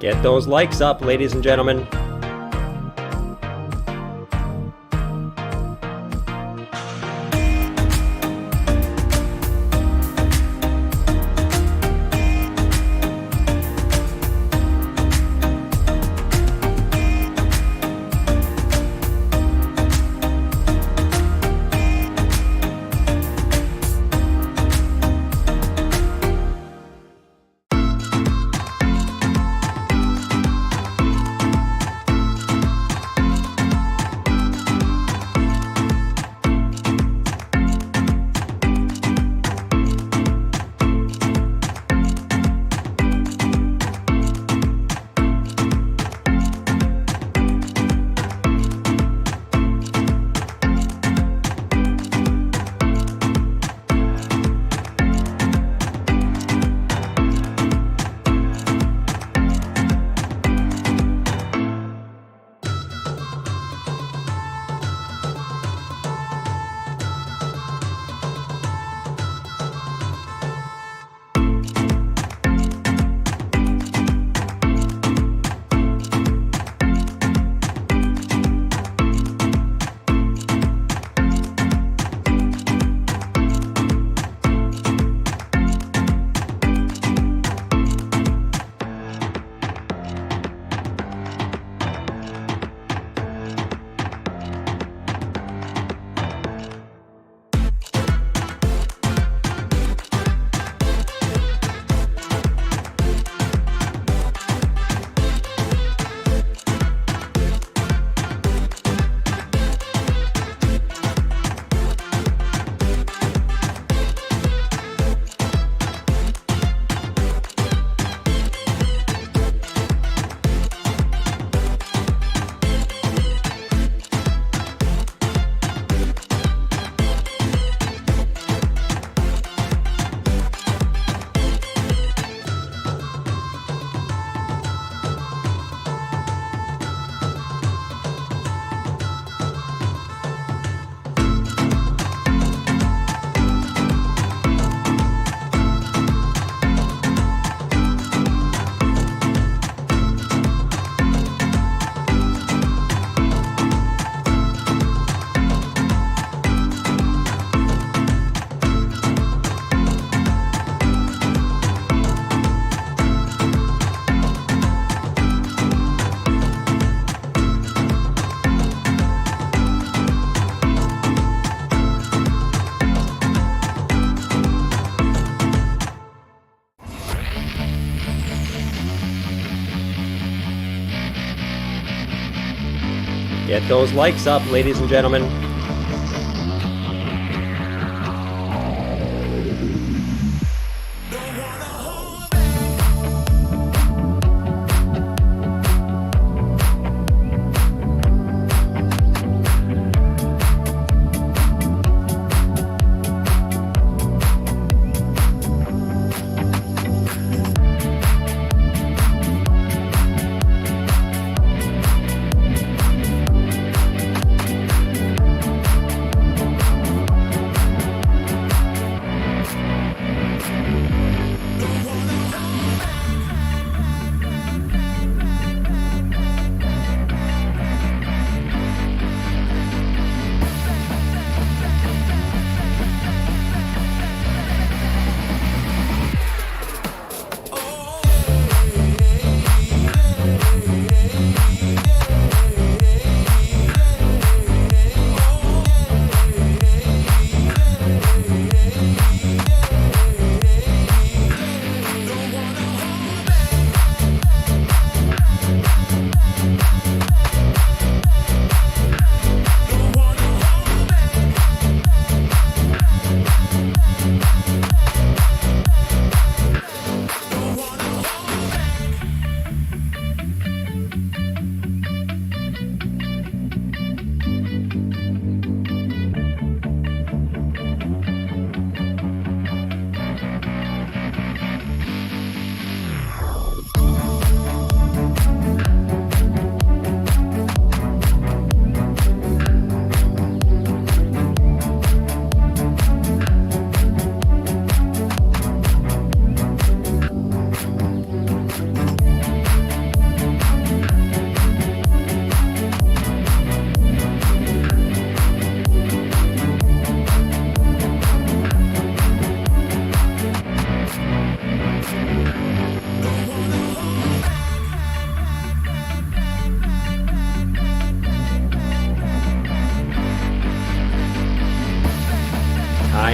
Get those likes up, ladies and gentlemen. Get those likes up, ladies and gentlemen.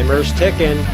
Timer's ticking.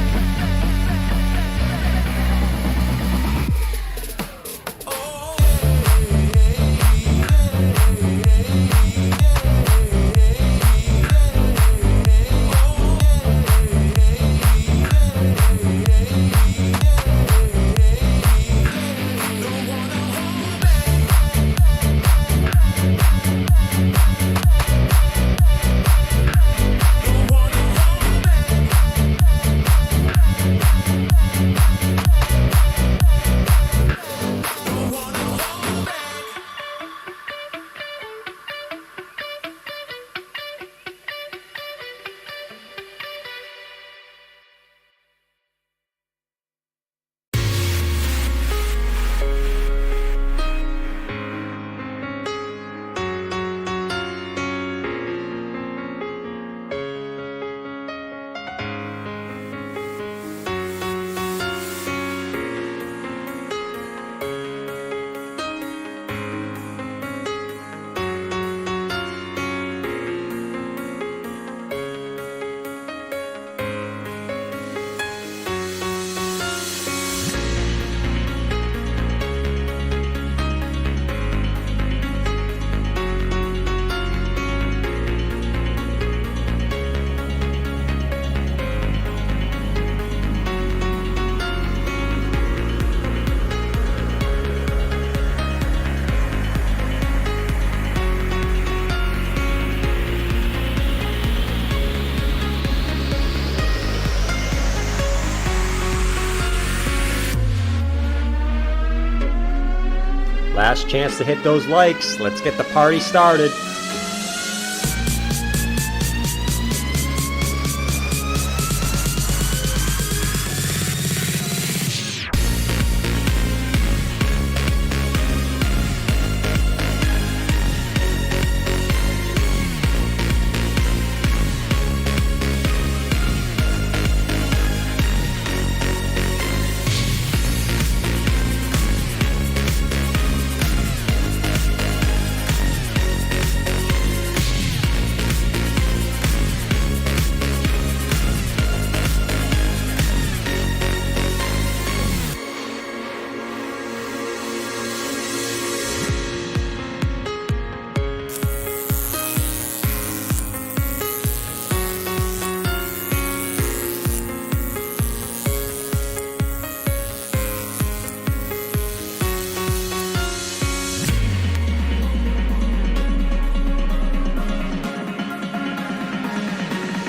Last chance to hit those likes. Let's get the party started.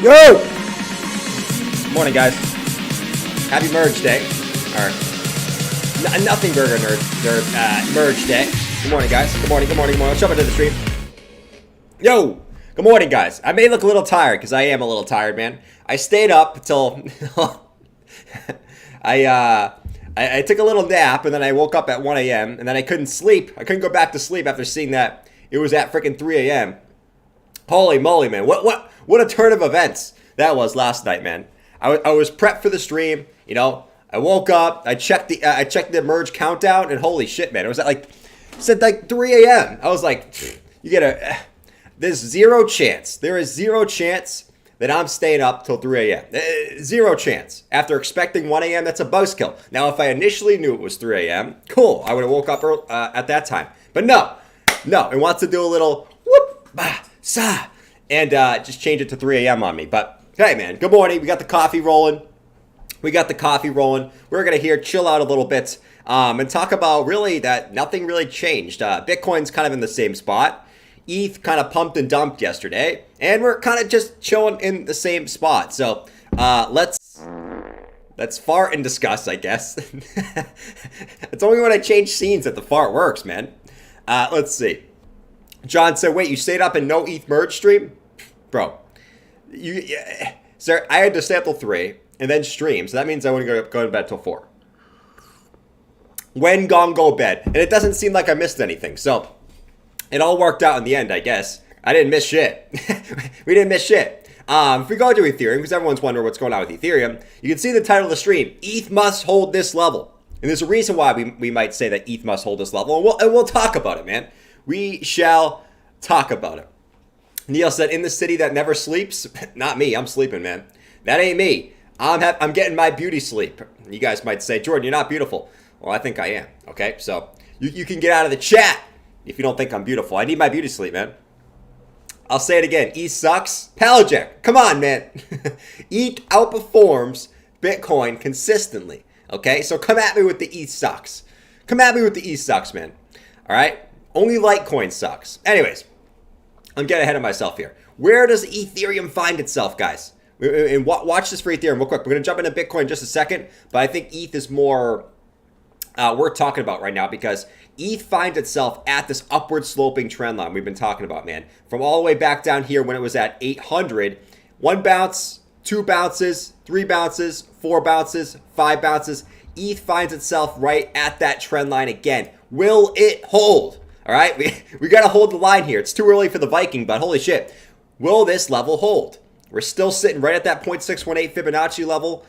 Yo! Morning, guys. Happy Merge Day. Or Nothing Burger Merge Day. Good morning, guys. Good morning, good morning, good morning. Let's jump into the stream. Yo! Good morning, guys. I may look a little tired, because I am a little tired, man. I stayed up until... I took a little nap, and then I woke up at 1 a.m., and then I couldn't sleep. I couldn't go back to sleep after seeing that it was at freaking 3 a.m. Holy moly, man. What a turn of events that was last night, man. I was prepped for the stream, you know. I woke up, I checked the merge countdown, and holy shit, man. It was at said 3 a.m. I was like, there's zero chance. There is zero chance that I'm staying up till 3 a.m. Zero chance. After expecting 1 a.m., that's a buzzkill. Now, if I initially knew it was 3 a.m., cool. I would have woke up at that time. But no, it wants to do a little whoop, bah, sa, and just change it to 3 a.m. on me. But hey, man, good morning. We got the coffee rolling. We're going to chill out a little bit and talk about really that nothing really changed. Bitcoin's kind of in the same spot. ETH kind of pumped and dumped yesterday. And we're kind of just chilling in the same spot. So let's fart and discuss, I guess. It's only when I change scenes that the fart works, man. Let's see. John said, wait, you stayed up and no ETH merge stream? Bro, sir, I had to stay up till 3 and then stream. So that means I wouldn't go to bed till 4. When gone, go bed. And it doesn't seem like I missed anything. So it all worked out in the end, I guess. I didn't miss shit. We didn't miss shit. If we go to Ethereum, because everyone's wondering what's going on with Ethereum, you can see the title of the stream, ETH must hold this level. And there's a reason why we might say that ETH must hold this level. And we'll talk about it, man. We shall talk about it. Neil said, in the city that never sleeps? Not me. I'm sleeping, man. That ain't me. I'm getting my beauty sleep. You guys might say, Jordan, you're not beautiful. Well, I think I am. Okay, so you can get out of the chat if you don't think I'm beautiful. I need my beauty sleep, man. I'll say it again. ETH sucks. Pelagic, come on, man. ETH outperforms Bitcoin consistently. Okay, so come at me with the ETH sucks. Come at me with the ETH sucks, man. All right? Only Litecoin sucks. Anyways, I'm getting ahead of myself here. Where does Ethereum find itself, guys? And watch this for Ethereum real quick. We're going to jump into Bitcoin in just a second, but I think ETH is more worth talking about right now because ETH finds itself at this upward sloping trend line we've been talking about, man. From all the way back down here when it was at 800, one bounce, two bounces, three bounces, four bounces, five bounces. ETH finds itself right at that trend line again. Will it hold? All right, we got to hold the line here. It's too early for the Viking, but holy shit. Will this level hold? We're still sitting right at that 0.618 Fibonacci level.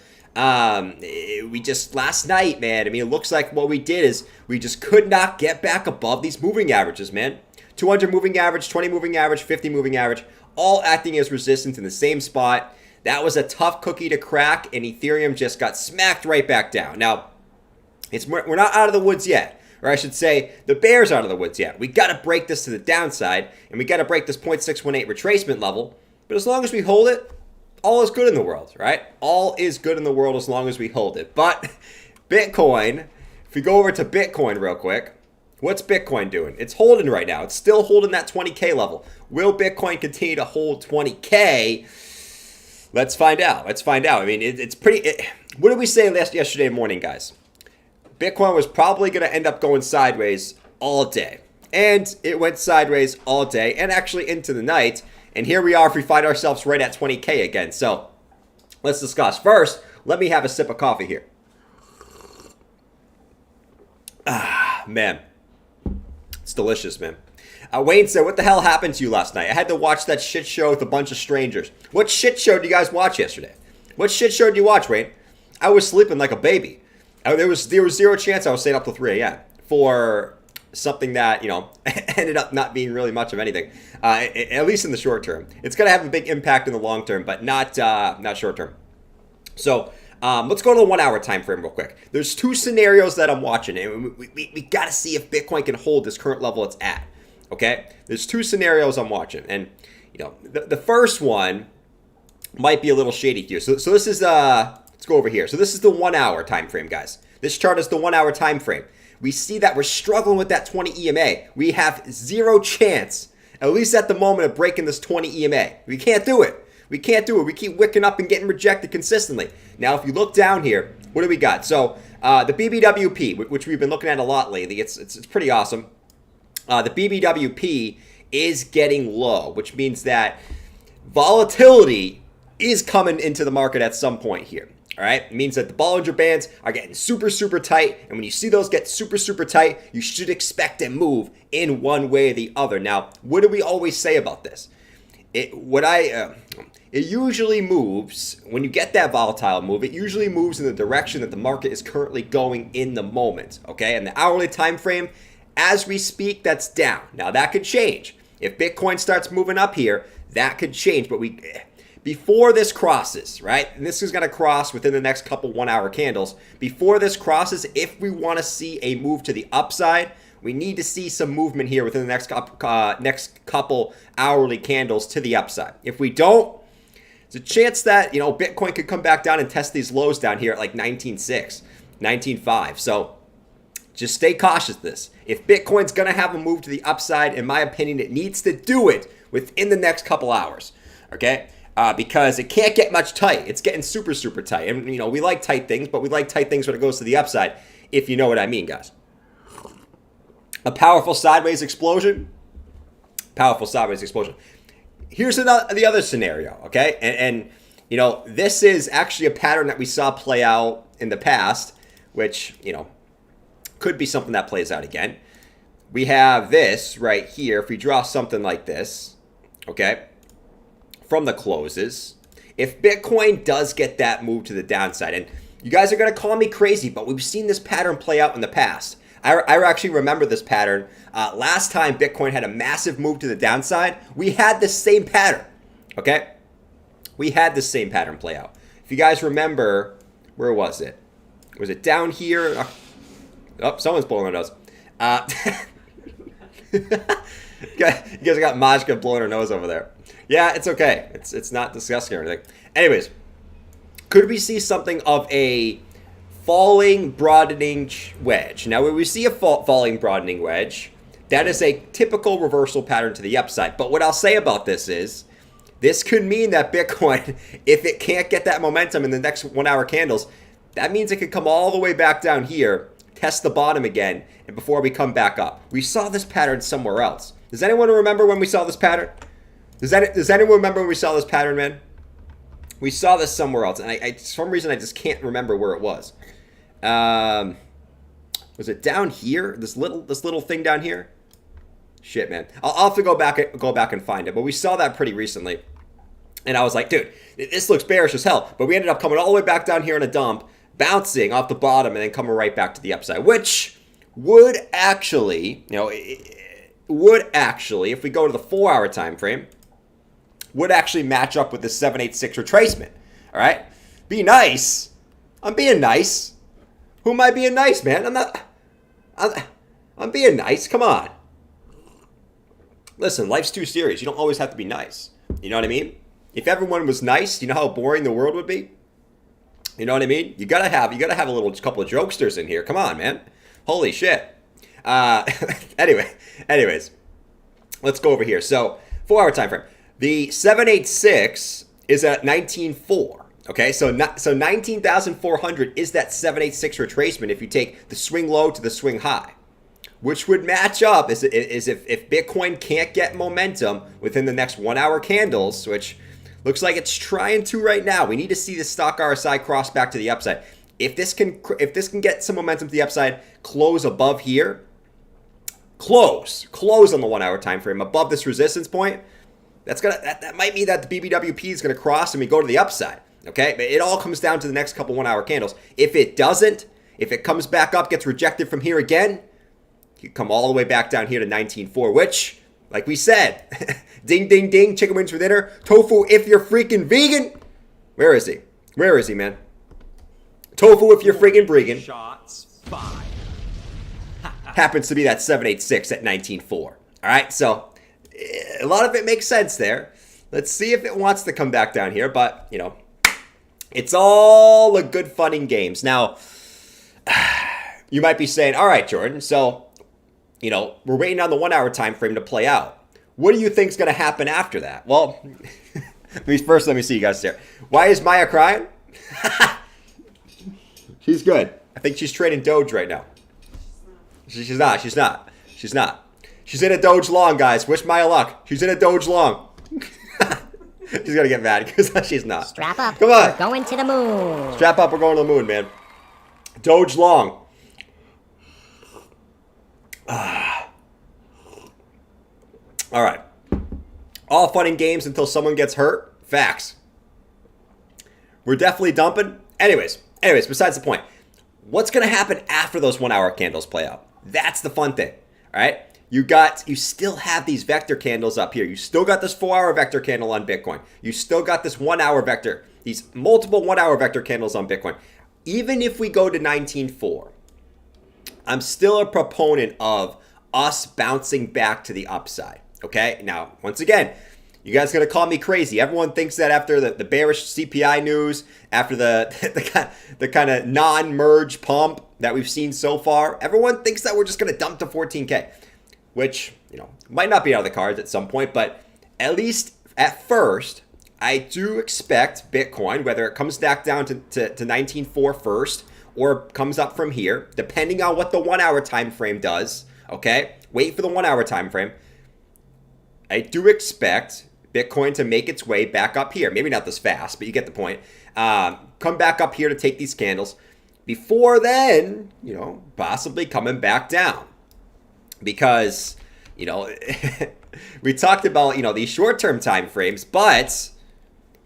We just, last night, man, I mean, it looks like what we did is we just could not get back above these moving averages, man. 200 moving average, 20 moving average, 50 moving average, all acting as resistance in the same spot. That was a tough cookie to crack, and Ethereum just got smacked right back down. Now, we're not out of the woods yet. Or I should say, the bear's out of the woods yet. We got to break this to the downside, and we got to break this 0.618 retracement level. But as long as we hold it, all is good in the world, right? All is good in the world as long as we hold it. But Bitcoin, if we go over to Bitcoin real quick, what's Bitcoin doing? It's holding right now. It's still holding that 20K level. Will Bitcoin continue to hold 20K? Let's find out. Let's find out. I mean, it's pretty... what did we say yesterday morning, guys? Bitcoin was probably going to end up going sideways all day. And it went sideways all day and actually into the night. And here we are if we find ourselves right at 20K again. So let's discuss. First, let me have a sip of coffee here. Ah, man. It's delicious, man. Wayne said, what the hell happened to you last night? I had to watch that shit show with a bunch of strangers. What shit show did you guys watch yesterday? What shit show did you watch, Wayne? I was sleeping like a baby. There was zero chance I was staying up till 3 a.m. for something that, you know, ended up not being really much of anything, at least in the short term. It's going to have a big impact in the long term, but not short term. So let's go to the 1 hour time frame real quick. There's two scenarios that I'm watching, and we got to see if Bitcoin can hold this current level it's at. Okay, there's two scenarios I'm watching, and you know the first one might be a little shady here. So this is let's go over here. So this is the 1 hour time frame, guys. This chart is the 1 hour time frame. We see that we're struggling with that 20 EMA. We have zero chance, at least at the moment, of breaking this 20 EMA. We can't do it. We can't do it. We keep wicking up and getting rejected consistently. Now, if you look down here, what do we got? So the BBWP, which we've been looking at a lot lately, it's pretty awesome. The BBWP is getting low, which means that volatility is coming into the market at some point here. All right, it means that the Bollinger Bands are getting super, super tight. And when you see those get super, super tight, you should expect a move in one way or the other. Now, what do we always say about this? It usually moves, when you get that volatile move, it usually moves in the direction that the market is currently going in the moment. Okay, and the hourly time frame, as we speak, that's down. Now, that could change. If Bitcoin starts moving up here, that could change. But before this crosses, right, and this is going to cross within the next couple 1 hour candles, before this crosses, if we want to see a move to the upside, we need to see some movement here within the next couple hourly candles to the upside. If we don't, there's a chance that, you know, Bitcoin could come back down and test these lows down here at like 19.6, 19.5. So just stay cautious this. If Bitcoin's going to have a move to the upside, in my opinion, it needs to do it within the next couple hours, okay? Because it can't get much tight. It's getting super, super tight. And, you know, we like tight things, but we like tight things when it goes to the upside, if you know what I mean, guys. A powerful sideways explosion. Powerful sideways explosion. Here's the other scenario, okay? And, you know, this is actually a pattern that we saw play out in the past, which, you know, could be something that plays out again. We have this right here. If we draw something like this, okay, from the closes, if Bitcoin does get that move to the downside, and you guys are going to call me crazy, but we've seen this pattern play out in the past. I actually remember this pattern. Last time Bitcoin had a massive move to the downside, we had the same pattern, okay? We had the same pattern play out. if you guys remember, where was it? Was it down here? Oh, someone's blowing their nose. You guys got Majka blowing her nose over there. Yeah, it's okay. It's not disgusting or anything. Anyways, could we see something of a falling, broadening wedge? Now, when we see a falling, broadening wedge, that is a typical reversal pattern to the upside. But what I'll say about this is, this could mean that Bitcoin, if it can't get that momentum in the next 1 hour candles, that means it could come all the way back down here, test the bottom again, and before we come back up. We saw this pattern somewhere else. Does anyone remember when we saw this pattern? Does anyone remember when we saw this pattern, man? We saw this somewhere else, and I for some reason I just can't remember where it was. Was it down here? This little thing down here? Shit, man. I'll have to go back and find it. But we saw that pretty recently, and I was like, dude, this looks bearish as hell. But we ended up coming all the way back down here in a dump, bouncing off the bottom, and then coming right back to the upside, which would actually, if we go to the 4 hour time frame, would actually match up with the 786 retracement. All right, be nice. I'm being nice. Who am I being nice, man? I'm being nice. Come on. Listen, life's too serious. You don't always have to be nice. You know what I mean? If everyone was nice, you know how boring the world would be? You know what I mean? You gotta have a little couple of jokesters in here. Come on, man. Holy shit. Anyways, let's go over here. So 4 hour time frame. The 786 is at 19.4. Okay, so 19,400 is that 786 retracement if you take the swing low to the swing high, which would match up is if Bitcoin can't get momentum within the next 1 hour candles, which looks like it's trying to right now. We need to see the stock RSI cross back to the upside. If this can get some momentum to the upside, close above here, close on the 1 hour time frame above this resistance point. That might mean that the BBWP is gonna cross and we go to the upside. Okay, but it all comes down to the next couple 1 hour candles. If it doesn't, if it comes back up, gets rejected from here again, you come all the way back down here to 19.4, which, like we said, ding, ding, ding, chicken wings for dinner. Tofu if you're freaking vegan. Where is he? Where is he, man? Tofu if you're freaking vegan. Shots fired. Happens to be that 786 at 19.4. All right, so a lot of it makes sense there. Let's see if it wants to come back down here, but, it's all a good fun and games. Now, you might be saying, all right, Jordan, so, we're waiting on the 1 hour time frame to play out. What do you think is going to happen after that? Well, let me see you guys there. Why is Maya crying? She's good. I think she's trading Doge right now. She's not. She's in a Doge long, guys. Wish Maya luck. She's in a Doge long. She's going to get mad because she's not. Strap up. Come on. We're going to the moon. Strap up. We're going to the moon, man. Doge long. All right. All fun and games until someone gets hurt. Facts. We're definitely dumping. Anyways, besides the point. What's going to happen after those 1 hour candles play out? That's the fun thing. All right. You still have these vector candles up here. You still got this 4 hour vector candle on Bitcoin. You still got this 1 hour vector, these multiple 1 hour vector candles on Bitcoin. Even if we go to 19.4, I'm still a proponent of us bouncing back to the upside. Okay. Now, once again, you guys are going to call me crazy. Everyone thinks that after the bearish CPI news, after the kind of non-merge pump that we've seen so far, everyone thinks that we're just going to dump to 14K. Which, might not be out of the cards at some point, but at least at first, I do expect Bitcoin, whether it comes back down to 19.4 first or comes up from here, depending on what the 1 hour time frame does, okay? Wait for the 1 hour time frame. I do expect Bitcoin to make its way back up here. Maybe not this fast, but you get the point. Come back up here to take these candles. Before then, possibly coming back down. Because, we talked about, these short-term time frames, but,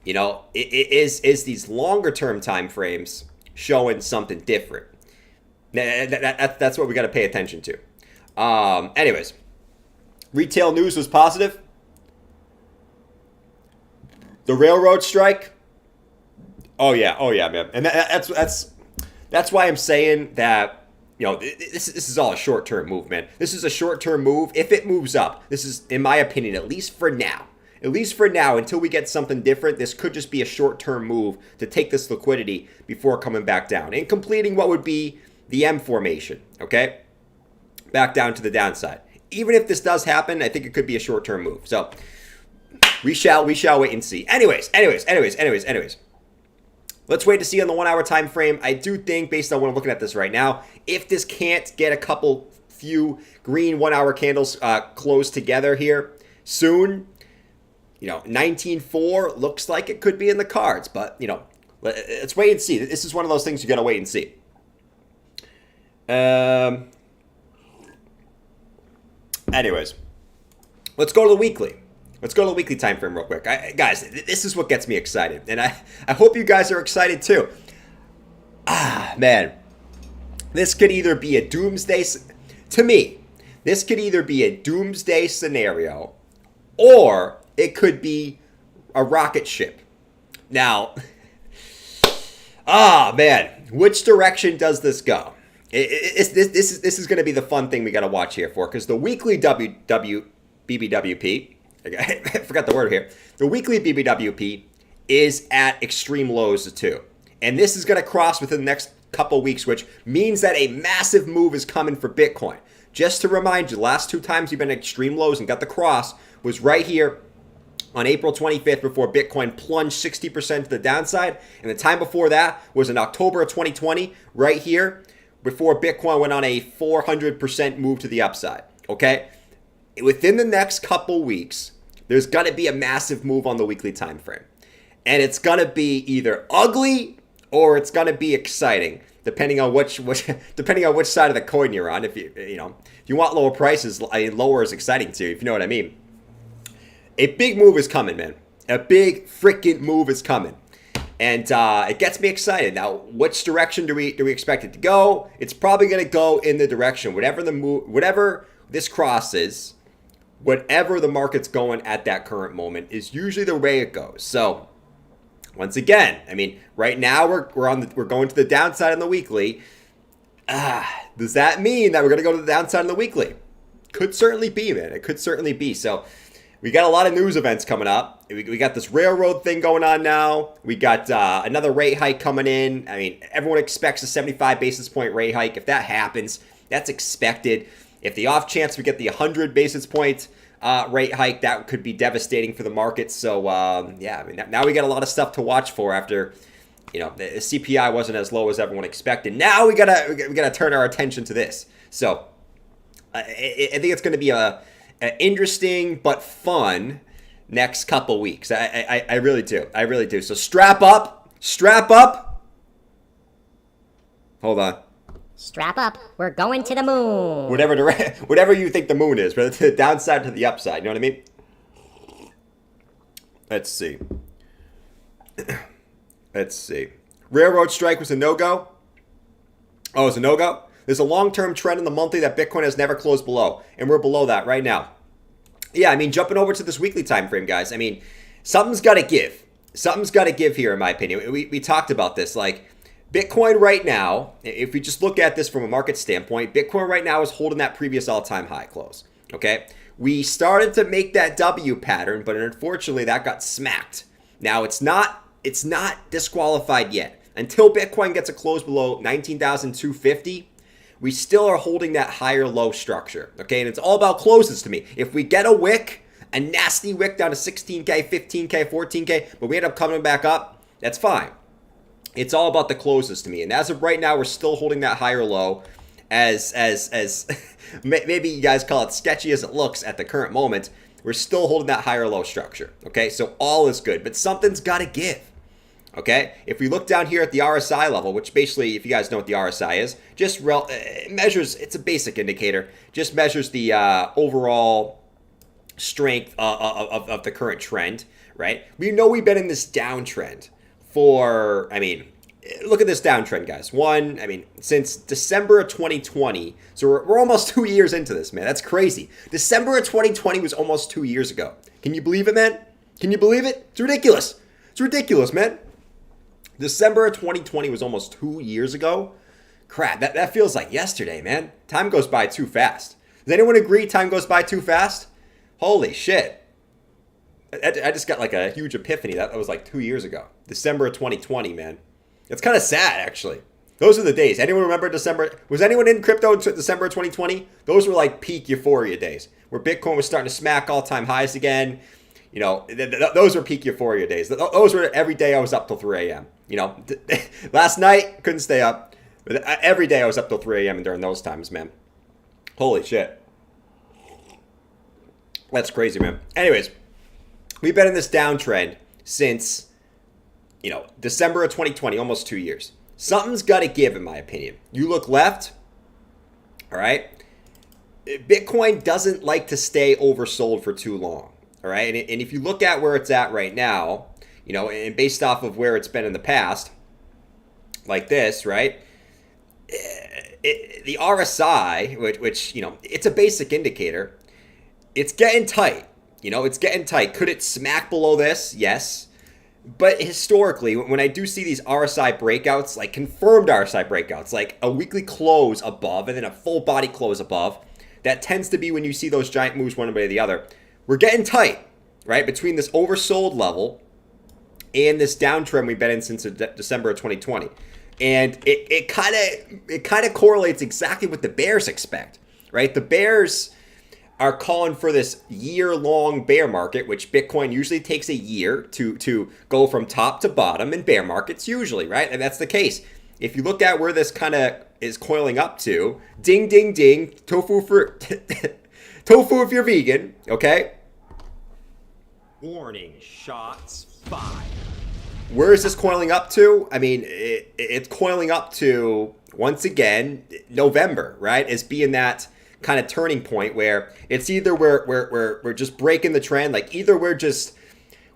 it is these longer-term time frames showing something different. That's what we got to pay attention to. Anyways, retail news was positive. The railroad strike, Oh yeah, man. And that's why I'm saying that, you know, this is all a short-term move, man. This is a short-term move. If it moves up, this is, in my opinion, at least for now, until we get something different, this could just be a short-term move to take this liquidity before coming back down and completing what would be the M formation, okay? Back down to the downside. Even if this does happen, I think it could be a short-term move. So we shall wait and see. Anyways. Let's wait to see on the 1 hour time frame. I do think, based on what I'm looking at this right now, if this can't get a few green 1 hour candles closed together here soon, you know, 19.4 looks like it could be in the cards. But, you know, let's wait and see. This is one of those things you got to wait and see. Anyways, let's go to the weekly. Let's go to the weekly time frame real quick. Guys, this is what gets me excited. And I hope you guys are excited too. Man. This could either be a doomsday... To me, this could either be a doomsday scenario or it could be a rocket ship. Now, man. Which direction does this go? This is going to be the fun thing we got to watch here for, because the weekly BBWP... I forgot the word here. The weekly BBWP is at extreme lows too. And this is going to cross within the next couple weeks, which means that a massive move is coming for Bitcoin. Just to remind you, the last 2 times you've been at extreme lows and got the cross was right here on April 25th before Bitcoin plunged 60% to the downside. And the time before that was in October of 2020, right here, before Bitcoin went on a 400% move to the upside. Okay? Within the next couple weeks, there's going to be a massive move on the weekly time frame. And it's going to be either ugly or it's going to be exciting, depending on which side of the coin you're on. If you want lower prices, lower is exciting too, if you know what I mean. A big move is coming, man. A big freaking move is coming. And it gets me excited. Now, which direction do we expect it to go? It's probably going to go in the direction, whatever this crosses, whatever the market's going at that current moment is usually the way it goes. So, once again, I mean, right now we're going to the downside on the weekly. Does that mean that we're going to go to the downside on the weekly? Could certainly be, man. It could certainly be. So, we got a lot of news events coming up. We got this railroad thing going on now. We got another rate hike coming in. I mean, everyone expects a 75 basis point rate hike. If that happens, that's expected. If the off chance we get the 100 basis point rate hike, that could be devastating for the market. So, yeah, I mean, now we got a lot of stuff to watch for after, you know, the CPI wasn't as low as everyone expected. Now we gotta turn our attention to this. So, I think it's going to be a interesting but fun next couple weeks. I really do. I really do. So strap up. Hold on. Strap up. We're going to the moon. Whatever you think the moon is, whether to the downside to the upside. You know what I mean? Let's see. Railroad strike was a no-go. Oh, it's a no-go? There's a long-term trend in the monthly that Bitcoin has never closed below, and we're below that right now. Yeah, I mean, jumping over to this weekly time frame, guys. I mean, something's got to give. Something's got to give here, in my opinion. We talked about this. Like, Bitcoin right now, if we just look at this from a market standpoint, Bitcoin right now is holding that previous all-time high close. Okay? We started to make that W pattern, but unfortunately that got smacked. Now, it's not disqualified yet. Until Bitcoin gets a close below 19,250, we still are holding that higher low structure. Okay? And it's all about closes to me. If we get a nasty wick down to 16K, 15K, 14K, but we end up coming back up, that's fine. It's all about the closes to me. And as of right now, we're still holding that higher low as maybe you guys call it sketchy as it looks at the current moment. We're still holding that higher low structure. Okay, so all is good, but something's got to give. Okay, if we look down here at the RSI level, which basically, if you guys know what the RSI is, just measures, it's a basic indicator, just measures the overall strength of the current trend, right? We know we've been in this downtrend for, I mean, look at this downtrend, guys. Since December of 2020, so we're almost 2 years into this, man. That's crazy. December of 2020 was almost 2 years ago. Can you believe it, man? Can you believe it? It's ridiculous. It's ridiculous, man. December of 2020 was almost 2 years ago. Crap, that feels like yesterday, man. Time goes by too fast. Does anyone agree time goes by too fast? Holy shit. I just got like a huge epiphany. That was like 2 years ago. December of 2020, man. It's kind of sad, actually. Those are the days. Anyone remember December? Was anyone in crypto in December of 2020? Those were like peak euphoria days where Bitcoin was starting to smack all-time highs again. You know, those were peak euphoria days. Those were every day I was up till 3 a.m. You know, last night, couldn't stay up. But every day I was up till 3 a.m. during those times, man. Holy shit. That's crazy, man. Anyways, we've been in this downtrend since, you know, December of 2020, almost 2 years. Something's got to give, in my opinion. You look left, all right? Bitcoin doesn't like to stay oversold for too long, all right? And if you look at where it's at right now, you know, and based off of where it's been in the past, like this, right? The RSI, which, you know, it's a basic indicator, it's getting tight. You know, it's getting tight. Could it smack below this? Yes. But historically, when I do see these RSI breakouts, like confirmed RSI breakouts, like a weekly close above and then a full body close above, that tends to be when you see those giant moves one way or the other. We're getting tight, right? Between this oversold level and this downtrend we've been in since December of 2020. And it kind of correlates exactly what the bears expect, right? The bears are calling for this year-long bear market, which Bitcoin usually takes a year to go from top to bottom in bear markets usually, right? And that's the case. If you look at where this kind of is coiling up to, ding, ding, ding, tofu tofu if you're vegan, okay? Warning, shots fired. Where is this coiling up to? I mean, it's coiling up to, once again, November, right? As being that kind of turning point where it's either we're just breaking the trend, like either we're just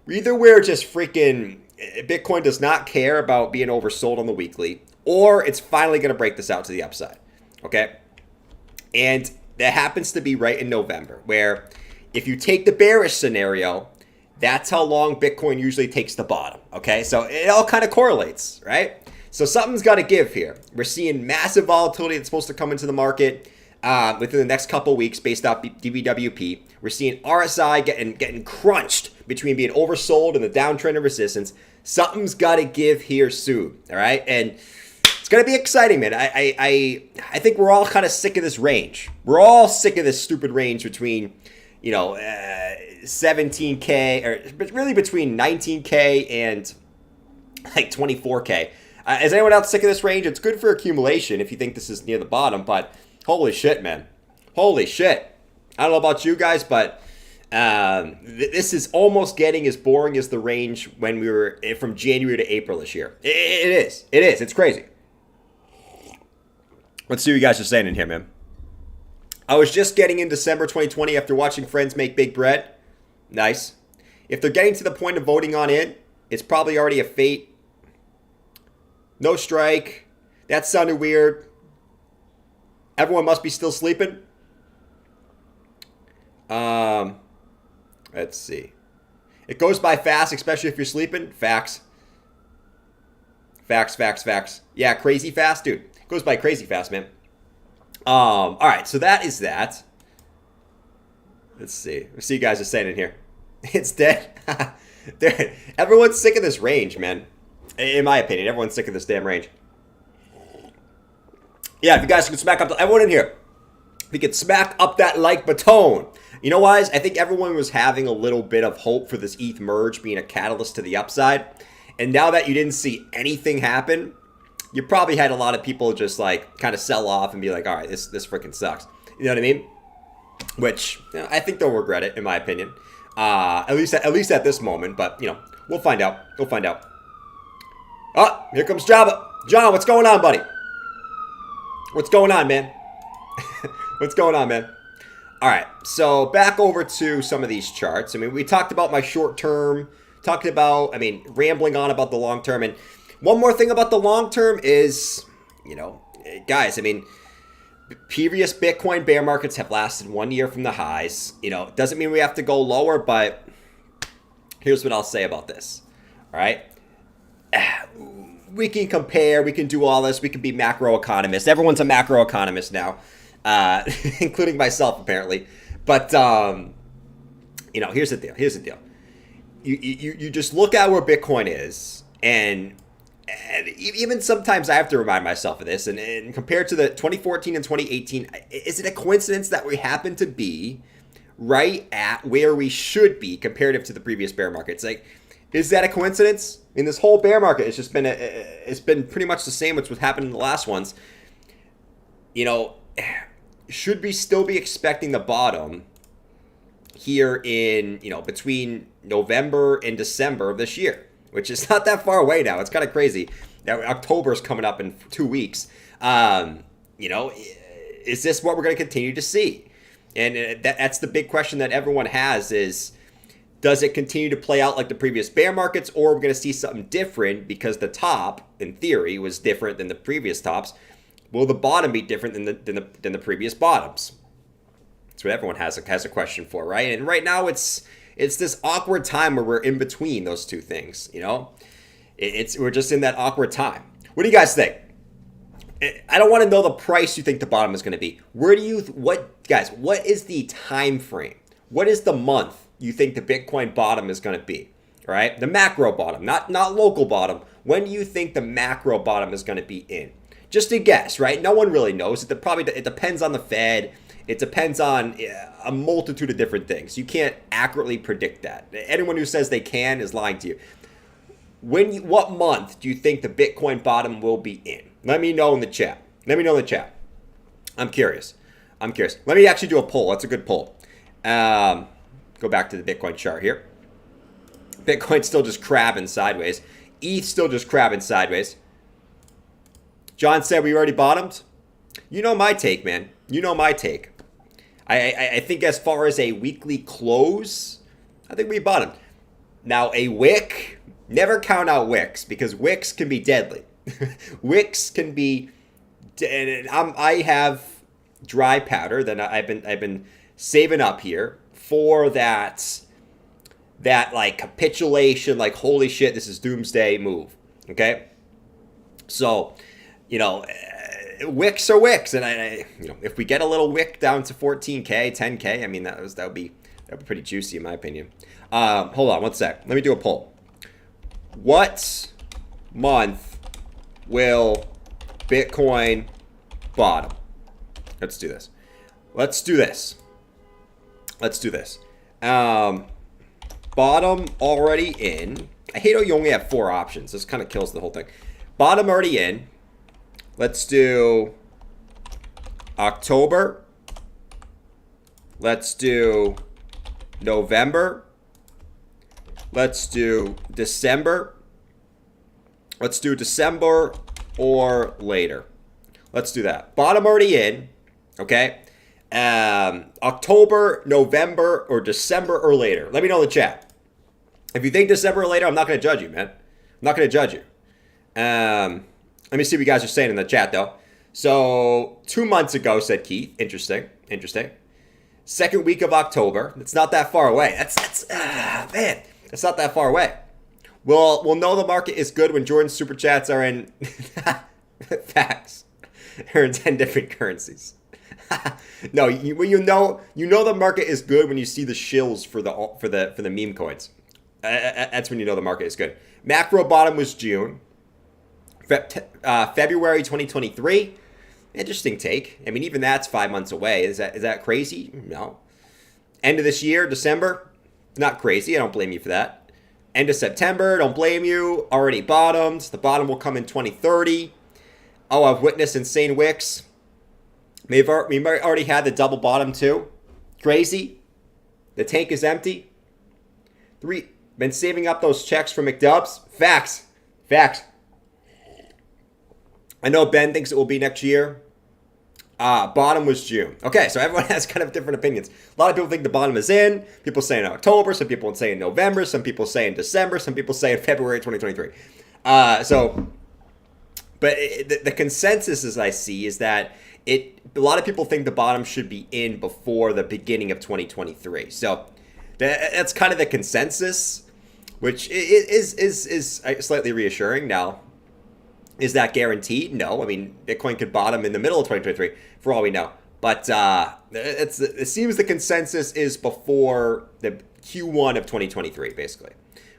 freaking, Bitcoin does not care about being oversold on the weekly, or it's finally going to break this out to the upside, okay? And that happens to be right in November, where if you take the bearish scenario, that's how long Bitcoin usually takes the bottom, okay? So it all kind of correlates, right? So something's got to give here. We're seeing massive volatility that's supposed to come into the market within the next couple weeks based off DVWP. We're seeing RSI getting crunched between being oversold and the downtrend of resistance. Something's got to give here soon, all right? And it's going to be exciting, man. I think we're all kind of sick of this range. We're all sick of this stupid range between, you know, 17K, or really between 19K and like 24K. Is anyone else sick of this range? It's good for accumulation if you think this is near the bottom, but holy shit, man. Holy shit. I don't know about you guys, but this is almost getting as boring as the range when we were from January to April this year. It is. It is. It's crazy. Let's see what you guys are saying in here, man. I was just getting in December 2020 after watching friends make big bread. Nice. If they're getting to the point of voting on it, it's probably already a fate. No strike. That sounded weird. Everyone must be still sleeping. Let's see. It goes by fast, especially if you're sleeping. Facts. Facts. Yeah, crazy fast, dude. It goes by crazy fast, man. All right, so that is that. Let's see. Let's see what you guys are saying in here. It's dead. Everyone's sick of this range, man. In my opinion, everyone's sick of this damn range. Yeah, if you guys could smack up, everyone in here, if you could smack up that like button. You know, guys, I think everyone was having a little bit of hope for this ETH merge being a catalyst to the upside. And now that you didn't see anything happen, you probably had a lot of people just like kind of sell off and be like, all right, this freaking sucks. You know what I mean? Which, you know, I think they'll regret it, in my opinion. At least at this moment. But, you know, we'll find out. We'll find out. Oh, here comes Java. John, what's going on, buddy? What's going on, man? What's going on, man? All right, so back over to some of these charts. I mean, we talked about my short term, talked about, rambling on about the long term. And one more thing about the long term is, you know, guys, previous Bitcoin bear markets have lasted 1 year from the highs. You know, doesn't mean we have to go lower, but here's what I'll say about this. All right. we can compare, we can do all this, we can be macroeconomists. Everyone's a macroeconomist now, including myself apparently. But here's the deal. Here's the deal. You just look at where Bitcoin is, and even sometimes I have to remind myself of this. And compared to the 2014 and 2018, is it a coincidence that we happen to be right at where we should be comparative to the previous bear market? It's like, is that a coincidence? In this whole bear market, it's just been it's been pretty much the same as what happened in the last ones. Should we still be expecting the bottom here in between November and December of this year, which is not that far away now? It's kind of crazy. Now October's coming up in 2 weeks. Is this what we're going to continue to see? And that's the big question that everyone has is, does it continue to play out like the previous bear markets, or are we going to see something different because the top, in theory, was different than the previous tops? Will the bottom be different than the previous bottoms? That's what everyone has a question for, right? And right now it's this awkward time where we're in between those two things. We're just in that awkward time. What do you guys think? I don't want to know the price you think the bottom is going to be. What is the time frame? What is the month you think the Bitcoin bottom is going to be? All right, the macro bottom, not local bottom. When do you think the macro bottom is going to be in? Just a guess, right? No one really knows. It depends on the Fed. It depends on a multitude of different things. You can't accurately predict that. Anyone who says they can is lying to you. What month do you think the Bitcoin bottom will be in? Let me know in the chat. I'm curious. Let me actually do a poll. That's a good poll. Go back to the Bitcoin chart here. Bitcoin's still just crabbing sideways. ETH still just crabbing sideways. John said we already bottomed. You know my take, man. You know my take. I think as far as a weekly close, I think we bottomed. Now a wick, never count out wicks because wicks can be deadly. Wicks can be, and I have dry powder that I've been saving up here for that like capitulation, like holy shit, this is doomsday move. Okay, so wicks are wicks, and I if we get a little wick down to 14K, 10K, I mean that would be pretty juicy in my opinion. Hold on one sec. Let me do a poll. What month will Bitcoin bottom? Let's do this. Bottom already in. I hate how you only have 4 options. This kind of kills the whole thing. Bottom already in. Let's do October. Let's do November. Let's do December. Let's do December or later. Let's do that. Bottom already in. Okay. October, November, or December or later. Let me know in the chat. If you think December or later, I'm not going to judge you, man. I'm not going to judge you. Let me see what you guys are saying in the chat, though. So, 2 months ago, said Keith. Interesting. Second week of October. It's not that far away. That's not that far away. We'll know the market is good when Jordan's super chats are in facts. They're in 10 different currencies. No, you know the market is good when you see the shills for the meme coins. That's when you know the market is good. Macro bottom was June. February 2023. Interesting take. I mean, even that's 5 months away. Is that crazy? No. End of this year, December. Not crazy. I don't blame you for that. End of September. Don't blame you. Already bottomed. The bottom will come in 2030. Oh, I've witnessed insane wicks. We might already had the double bottom too. Crazy. The tank is empty. 3. Been saving up those checks for McDubs. Facts. I know Ben thinks it will be next year. Bottom was June. Okay, so everyone has kind of different opinions. A lot of people think the bottom is in. People say in October. Some people say in November. Some people say in December. Some people say in February 2023. But the consensus, as I see, is that a lot of people think the bottom should be in before the beginning of 2023. So that's kind of the consensus, which is slightly reassuring. Now, Is that guaranteed? No. I mean, Bitcoin could bottom in the middle of 2023 for all we know. But it seems the consensus is before the Q1 of 2023, basically,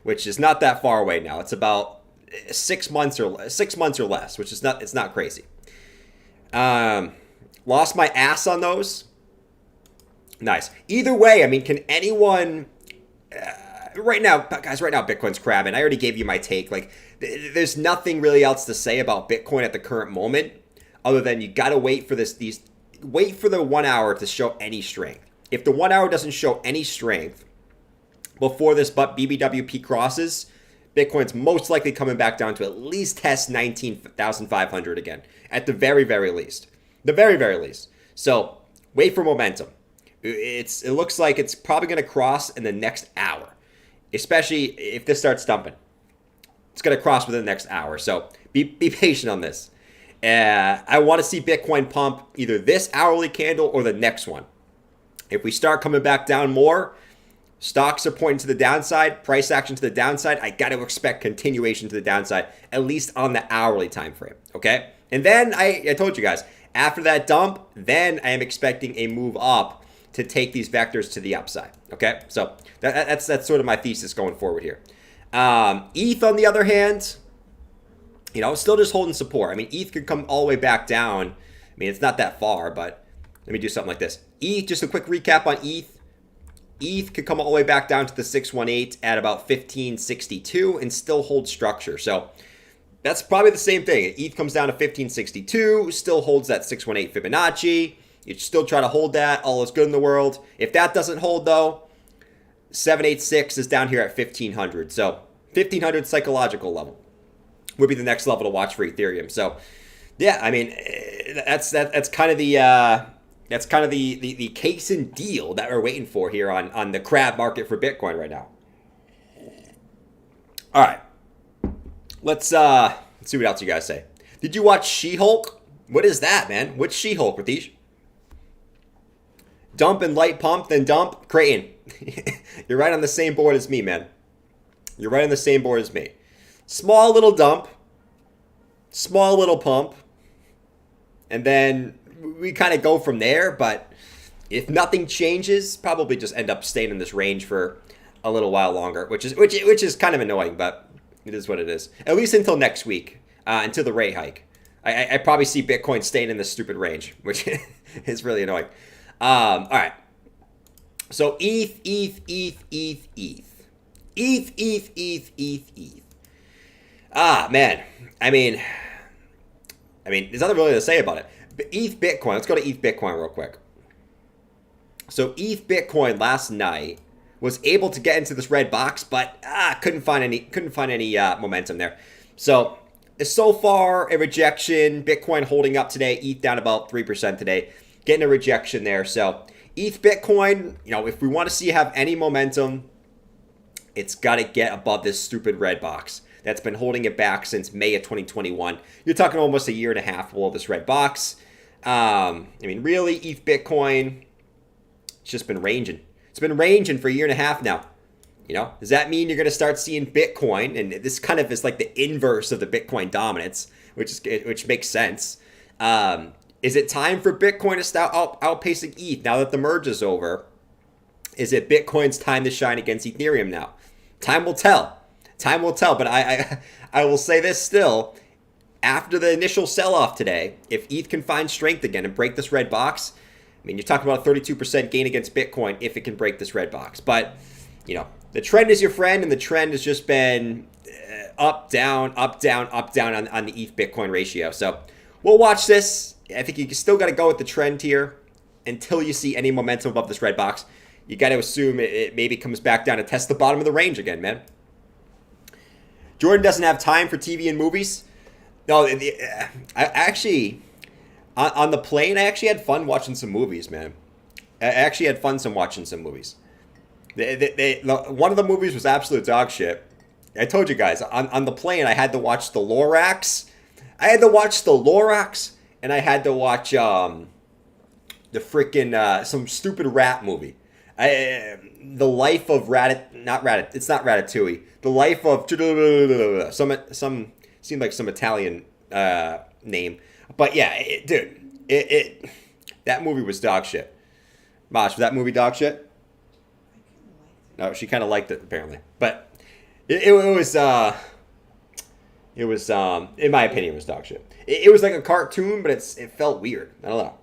which is not that far away now. It's about 6 months or less, which is not, it's not crazy. Lost my ass on those. Nice. Either way, I mean, can anyone right now, guys? Right now, Bitcoin's crabbing. I already gave you my take. Like, there's nothing really else to say about Bitcoin at the current moment, other than you got to wait for wait for the 1 hour to show any strength. If the 1 hour doesn't show any strength before this BBWP crosses, Bitcoin's most likely coming back down to at least test 19,500 again, at the very, very least. The very, very least. So wait for momentum. It looks like it's probably going to cross in the next hour, especially if this starts dumping. It's going to cross within the next hour. So be patient on this. I want to see Bitcoin pump either this hourly candle or the next one. If we start coming back down more, stocks are pointing to the downside, price action to the downside, I got to expect continuation to the downside, at least on the hourly time frame. Okay? And then I told you guys, after that dump, then I am expecting a move up to take these vectors to the upside. Okay? So that's sort of my thesis going forward here. ETH, on the other hand, still just holding support. I mean, ETH could come all the way back down. I mean, it's not that far, but let me do something like this. ETH, just a quick recap on ETH. ETH could come all the way back down to the 618 at about 1562 and still hold structure. So that's probably the same thing. ETH comes down to 1562, still holds that 618 Fibonacci. You still try to hold that. All is good in the world. If that doesn't hold, though, 786 is down here at 1500. So 1500 psychological level would be the next level to watch for Ethereum. So yeah, I mean, that's kind of the case and deal that we're waiting for here on the crab market for Bitcoin right now. All right, let's see what else you guys say. Did you watch She-Hulk? What is that, man? What's She-Hulk, Ratish? Dump and light pump, then dump. Creighton, you're right on the same board as me, man. You're right on the same board as me. Small little dump, small little pump, and then we kind of go from there. But if nothing changes, probably just end up staying in this range for a little while longer, which is kind of annoying, but it is what it is. At least until next week, until the rate hike. I probably see Bitcoin staying in this stupid range, which is really annoying. All right. So ETH. Ah, man. I mean, there's nothing really to say about it. But ETH Bitcoin. Let's go to ETH Bitcoin real quick. So ETH Bitcoin last night was able to get into this red box, but couldn't find any momentum there. So far a rejection. Bitcoin holding up today. ETH down about 3% today. Getting a rejection there. So ETH Bitcoin, if we want to see have any momentum, it's got to get above this stupid red box that's been holding it back since May of 2021. You're talking almost a year and a half below this red box. Really, ETH Bitcoin, it's just been ranging. It's been ranging for a year and a half now. Does that mean you're going to start seeing Bitcoin? And this kind of is like the inverse of the Bitcoin dominance, which makes sense. Is it time for Bitcoin to start outpacing ETH now that the merge is over? Is it Bitcoin's time to shine against Ethereum now? Time will tell. Time will tell. But I will say this still. After the initial sell-off today, if ETH can find strength again and break this red box, you're talking about a 32% gain against Bitcoin if it can break this red box. But, the trend is your friend, and the trend has just been up, down, up, down, up, down on the ETH Bitcoin ratio. So we'll watch this. I think you still got to go with the trend here until you see any momentum above this red box. You got to assume it maybe comes back down to test the bottom of the range again, man. Jordan doesn't have time for TV and movies. No, I actually, on the plane, I actually had fun watching some movies, man. I actually had fun watching some movies. One of the movies was absolute dog shit. I told you guys, on the plane, I had to watch The Lorax. And I had to watch the freaking, some stupid rat movie. The life of it's not Ratatouille. The life of some seemed like some Italian name. But yeah, dude, that movie was dog shit. Mosh, was that movie dog shit? No, she kind of liked it apparently, but it was in my opinion, it was dog shit. It was like a cartoon, but it felt weird. I don't know.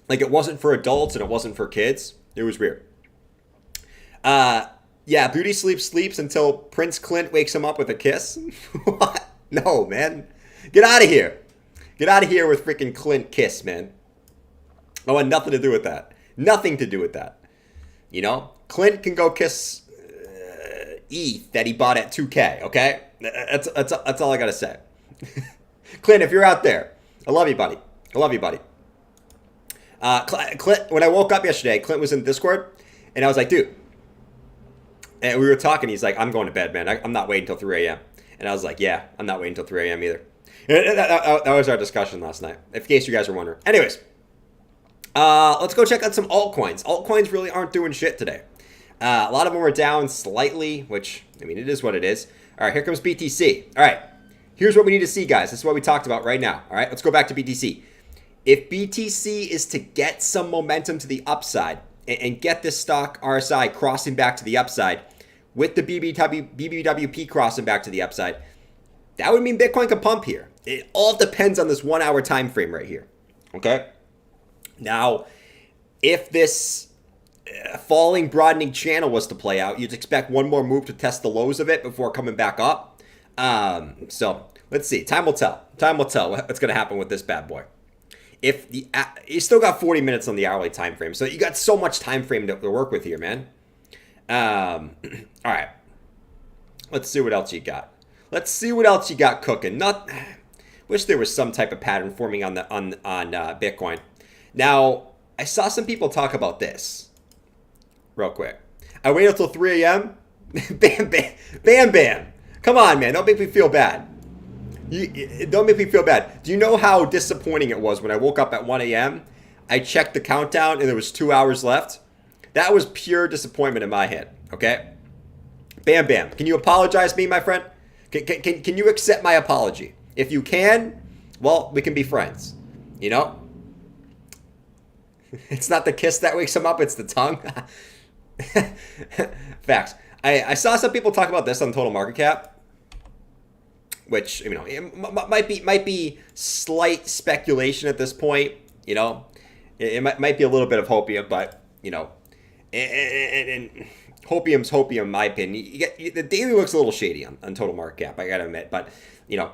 Like it wasn't for adults and it wasn't for kids. It was weird. Yeah, Beauty sleeps until Prince Clint wakes him up with a kiss. What? No, man. Get out of here. Get out of here with freaking Clint kiss, man. I want nothing to do with that. Nothing to do with that. You know? Clint can go kiss ETH that he bought at 2K, okay? That's all I gotta say. Clint, if you're out there, I love you, buddy. I love you, buddy. Clint, when I woke up yesterday, Clint was in Discord, and I was like, dude. And we were talking. He's like, I'm going to bed, man. I'm not waiting until 3 a.m. And I was like, yeah, I'm not waiting until 3 a.m. either. That was our discussion last night, in case you guys were wondering. Anyways, let's go check out some altcoins. Altcoins really aren't doing shit today. A lot of them are down slightly, which, I mean, it is what it is. All right, here comes BTC. All right, here's what we need to see, guys. This is what we talked about right now. All right, let's go back to BTC. If BTC is to get some momentum to the upside and get this stock RSI crossing back to the upside with the BBWP crossing back to the upside, that would mean Bitcoin can pump here. It all depends on this 1 hour time frame right here. Okay? Now, if this falling broadening channel was to play out, you'd expect one more move to test the lows of it before coming back up. So let's see. Time will tell. Time will tell what's going to happen with this bad boy. If you still got 40 minutes on the hourly time frame, so you got so much time frame to work with here, man. All right, let's see what else you got. Let's see what else you got cooking. Wish there was some type of pattern forming on Bitcoin. Now, I saw some people talk about this real quick. I waited until 3 a.m. Bam, bam, bam, bam. Come on, man. Don't make me feel bad. Don't make me feel bad. Do you know how disappointing it was when I woke up at 1 a.m.? I checked the countdown and there was 2 hours left. That was pure disappointment in my head, okay? Bam Bam. Can you apologize to me, my friend? Can you accept my apology? If you can, well, we can be friends, you know? It's not the kiss that wakes him up, it's the tongue. Facts. I saw some people talk about this on Total Market Cap, which, you know, it might be slight speculation at this point. You know, it might be a little bit of hopium, but you know, and hopium's hopium in my opinion. The daily looks a little shady on Total Market Cap, I gotta admit, but you know,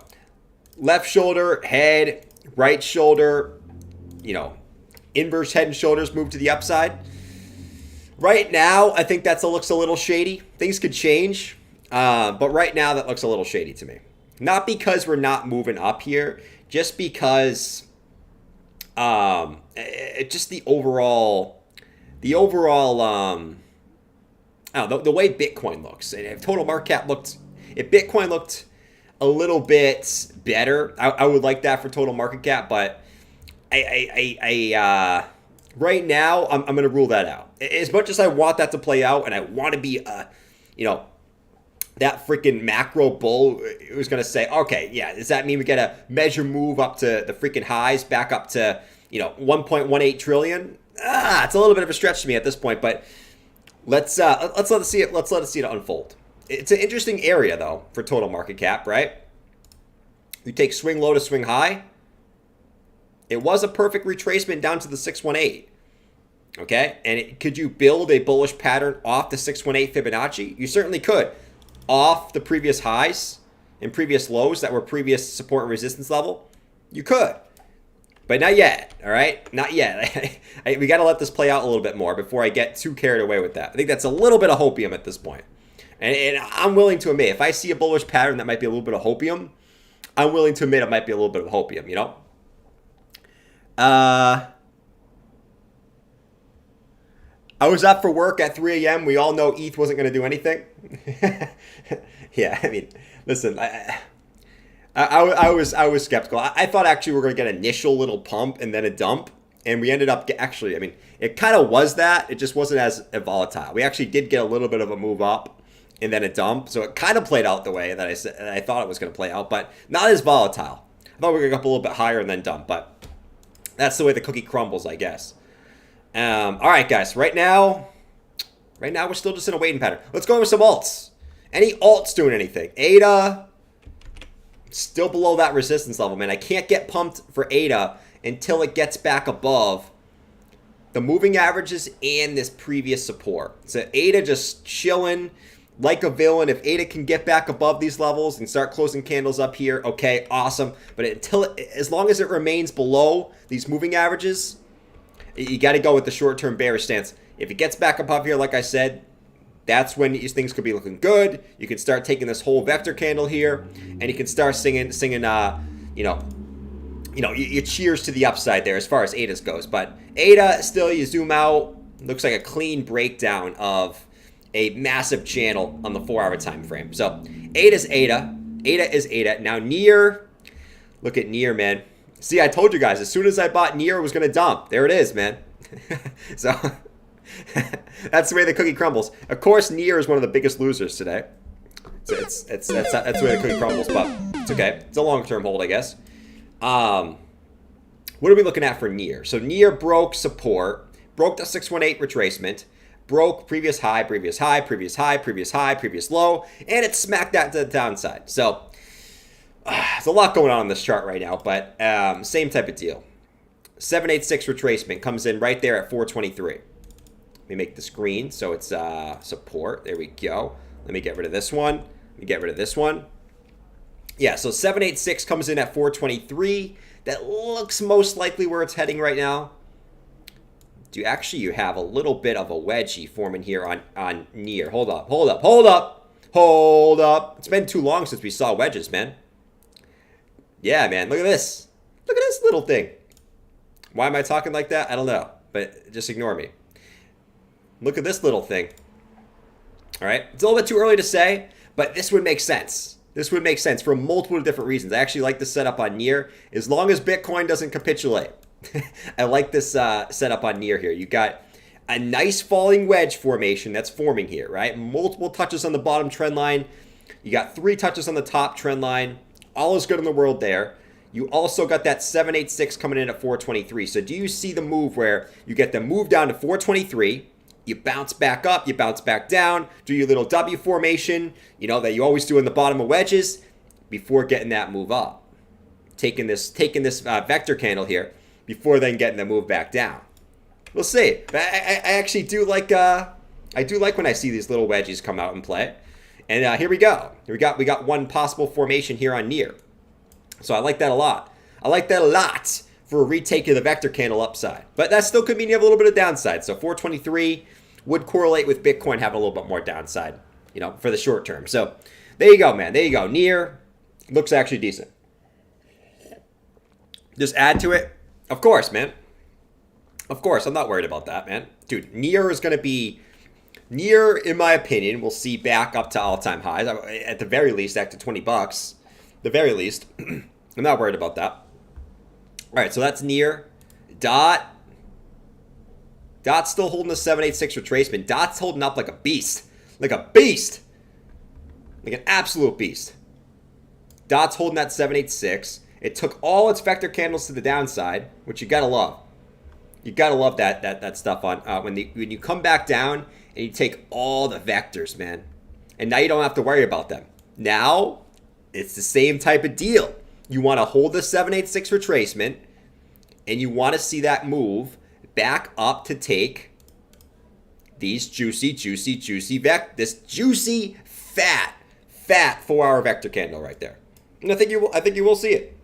left shoulder, head, right shoulder, you know, inverse head and shoulders move to the upside. Right now, I think looks a little shady. Things could change, but right now that looks a little shady to me. Not because we're not moving up here, just because just the overall the way Bitcoin looks. And if Total Market Cap if Bitcoin looked a little bit better, I would like that for Total Market Cap, but right now I'm going to rule that out. As much as I want that to play out and I want to be you know, that freaking macro bull was going to say, okay, yeah, does that mean we get a measure move up to the freaking highs, back up to, you know, 1.18 trillion? It's a little bit of a stretch to me at this point, but let's let us see it. Let's let us see it unfold. It's an interesting area though for Total Market Cap, right? You take swing low to swing high. It was a perfect retracement down to the 618. Okay, and could you build a bullish pattern off the 618 Fibonacci? You certainly could. Off the previous highs and previous lows that were previous support and resistance level, you could. But not yet, all right? Not yet. We got to let this play out a little bit more before I get too carried away with that. I think that's a little bit of hopium at this point. And I'm willing to admit, if I see a bullish pattern that might be a little bit of hopium, I'm willing to admit it might be a little bit of hopium, you know? I was up for work at 3 a.m. We all know ETH wasn't going to do anything. Yeah, I mean, listen, I was skeptical. I thought actually we were going to get an initial little pump and then a dump, and we ended up actually, I mean, it kind of was that. It just wasn't as volatile. We actually did get a little bit of a move up, and then a dump. So it kind of played out the way that I thought it was going to play out, but not as volatile. I thought we were going to go up a little bit higher and then dump, but that's the way the cookie crumbles, I guess. All right, guys. Right now we're still just in a waiting pattern. Let's go over some alts. Any alts doing anything? ADA, still below that resistance level, man. I can't get pumped for ADA until it gets back above the moving averages and this previous support. So ADA just chilling like a villain. If ADA can get back above these levels and start closing candles up here, okay, awesome. But as long as it remains below these moving averages, you got to go with the short-term bearish stance. If it gets back above here, like I said, that's when these things could be looking good. You can start taking this whole vector candle here, and you can start singing, you cheers to the upside there as far as ADA goes. But ADA, still, you zoom out, looks like a clean breakdown of a massive channel on the 4-hour time frame. So ADA is ADA. ADA is ADA. Now near, look at near, man. See, I told you guys, as soon as I bought near, it was going to dump. There it is, man. So that's the way the cookie crumbles. Of course, near is one of the biggest losers today. So that's the way the cookie crumbles, but it's okay. It's a long-term hold, I guess. What are we looking at for near? So near broke support, broke the 618 retracement, broke previous high, previous high, previous high, previous high, previous low, and it smacked that to the downside. So there's a lot going on this chart right now, but same type of deal. 786 retracement comes in right there at 423. Let me make this green so it's support. There we go. Let me get rid of this one. Let me get rid of this one. Yeah, so 786 comes in at 423. That looks most likely where it's heading right now. You have a little bit of a wedgie forming here on near. Hold up. It's been too long since we saw wedges, man. Yeah, man, look at this. Look at this little thing. Why am I talking like that? I don't know, but just ignore me. Look at this little thing. All right, it's a little bit too early to say, but this would make sense. This would make sense for multiple different reasons. I actually like the setup on near, as long as Bitcoin doesn't capitulate. I like this setup on near here. You got a nice falling wedge formation that's forming here, right? Multiple touches on the bottom trend line. You got 3 touches on the top trend line. All is good in the world there. You also got that 786 coming in at 423. So do you see the move where you get the move down to 423? You bounce back up, you bounce back down, do your little W formation, that you always do in the bottom of wedges before getting that move up. Taking this vector candle here before then getting the move back down. We'll see. But I actually do like when I see these little wedges come out and play. And here we go. We got one possible formation here on near. So I like that a lot. I like that a lot for a retake of the vector candle upside. But that still could mean you have a little bit of downside. So 423 would correlate with Bitcoin having a little bit more downside, for the short term. So there you go, man. There you go. Near looks actually decent. Just add to it. Of course, man. Of course. I'm not worried about that, man. Dude, near is going to be... Near, in my opinion, we'll see back up to all-time highs. At the very least, back to $20. The very least. I'm not worried about that. All right, so that's near. Dot's still holding the 786 retracement. Dot's holding up like a beast. Like a beast. Like an absolute beast. Dot's holding that 786. It took all its vector candles to the downside, which you gotta love. You gotta love that stuff on when you come back down and you take all the vectors, man. And now you don't have to worry about them. Now, it's the same type of deal. You want to hold the 786 retracement, and you want to see that move back up to take these juicy, this juicy, fat 4-hour vector candle right there. And I think you will see it.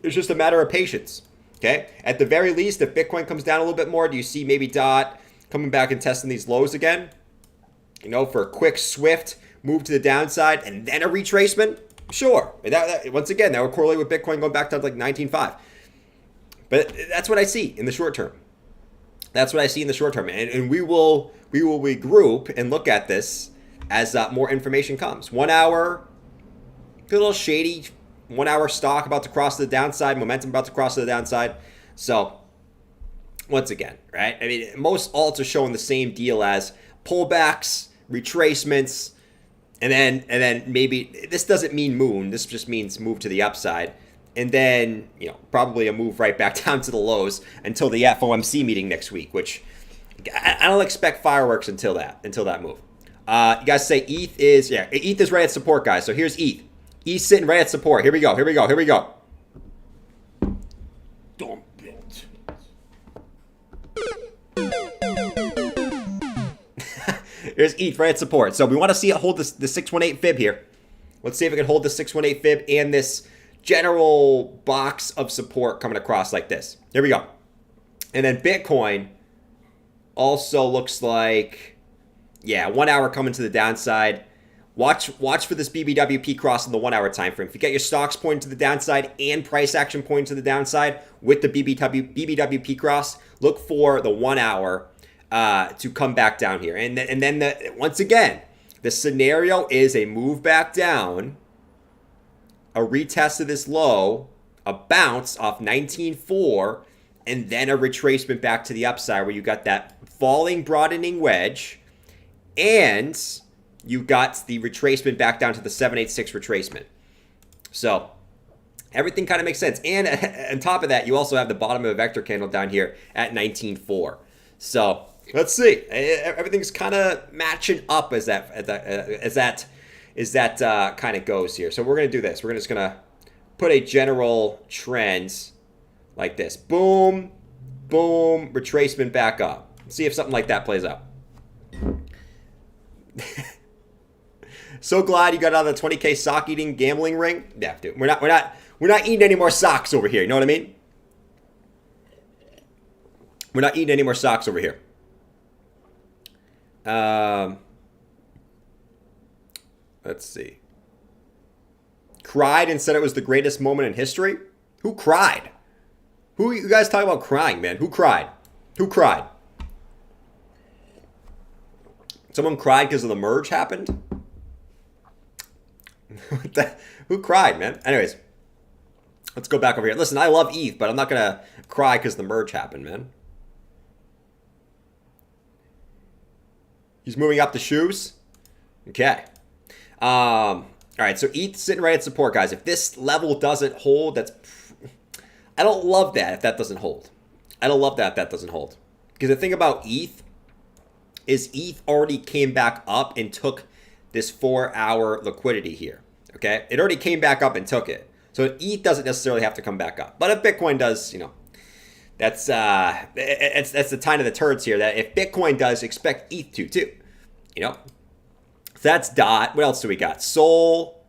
It's just a matter of patience. Okay? At the very least, if Bitcoin comes down a little bit more, do you see maybe Dot coming back and testing these lows again? For a quick, swift move to the downside and then a retracement? Sure. That once again, that would correlate with Bitcoin going back to like 19.5. But that's what I see in the short term. That's what I see in the short term. And we will regroup and look at this as more information comes. 1 hour, a little shady. 1 hour stock about to cross to the downside, momentum about to cross to the downside. So, once again, right? I mean, most alts are showing the same deal as pullbacks, retracements, And then maybe this doesn't mean moon. This just means move to the upside. And then, probably a move right back down to the lows until the FOMC meeting next week, which I don't expect fireworks until that move. You guys say ETH is right at support, guys. So here's ETH. ETH sitting right at support. Here we go. Dump it. Here's ETH right at support. So we want to see it hold the 618 fib here. Let's see if it can hold the 618 fib and this general box of support coming across like this. Here we go. And then Bitcoin also looks like, 1 hour coming to the downside. Watch for this BBWP cross in the 1 hour time frame. If you get your stocks pointing to the downside and price action pointing to the downside with the BBWP cross, look for the 1 hour to come back down here. And then once again, the scenario is a move back down, a retest of this low, a bounce off 19.4, and then a retracement back to the upside where you got that falling broadening wedge, and you got the retracement back down to the 786 retracement. So everything kind of makes sense. And on top of that, you also have the bottom of a vector candle down here at 19.4. So let's see. Everything's kind of matching up as that kind of goes here. So we're going to do this. We're just going to put a general trend like this. Boom, boom, retracement back up. See if something like that plays out. So glad you got out of the 20K sock eating gambling ring. Yeah, dude. We're not eating any more socks over here. You know what I mean? We're not eating any more socks over here. Let's see. Cried and said it was the greatest moment in history? Who cried? Who you guys talking about crying, man? Who cried? Who cried? Someone cried because of the merge happened? Who cried, man? Anyways, let's go back over here. Listen, I love ETH, but I'm not going to cry because the merge happened, man. He's moving up the shoes. Okay. All right, so ETH sitting right at support, guys. If this level doesn't hold, I don't love that if that doesn't hold. I don't love that if that doesn't hold. Because the thing about ETH is ETH already came back up and took this 4 hour liquidity here. Okay, it already came back up and took it. So ETH doesn't necessarily have to come back up. But if Bitcoin does, that's the time of the turds here. That if Bitcoin does, expect ETH to too. So that's DOT. What else do we got? Sol.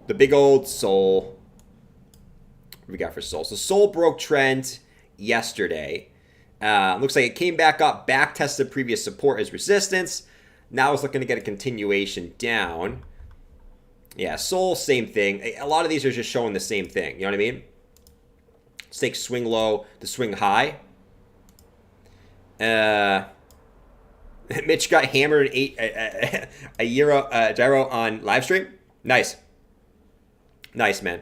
The big old Sol. What do we got for Sol? So Sol broke trend yesterday. Looks like it came back up, back tested previous support as resistance. Now it's looking to get a continuation down. Yeah, Sol, same thing. A lot of these are just showing the same thing. You know what I mean? Let's take swing low to swing high. Mitch got hammered a gyro on live stream. Nice, man.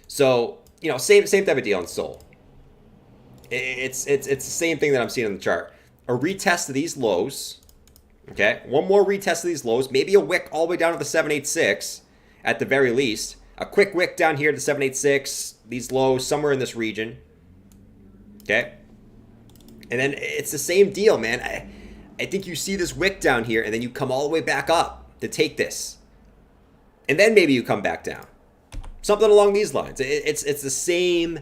So same type of deal on Sol. It's the same thing that I'm seeing on the chart. A retest of these lows. Okay, one more retest of these lows. Maybe a wick all the way down to the 786 at the very least. A quick wick down here to the 786. These lows somewhere in this region. Okay, and then it's the same deal, man. I think you see this wick down here, and then you come all the way back up to take this, and then maybe you come back down. Something along these lines. It's the same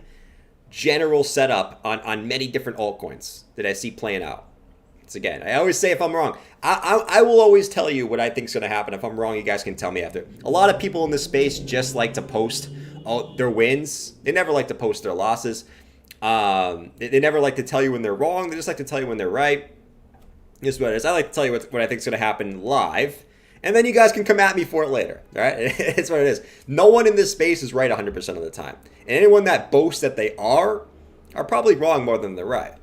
general setup on many different altcoins that I see playing out. It's again, I always say if I'm wrong, I will always tell you what I think is going to happen. If I'm wrong, you guys can tell me after. A lot of people in this space just like to post their wins. They never like to post their losses. They never like to tell you when they're wrong. They just like to tell you when they're right. This is what it is. I like to tell you what I think is going to happen live. And then you guys can come at me for it later. All right? It's what it is. No one in this space is right 100% of the time. And anyone that boasts that they are probably wrong more than they're right.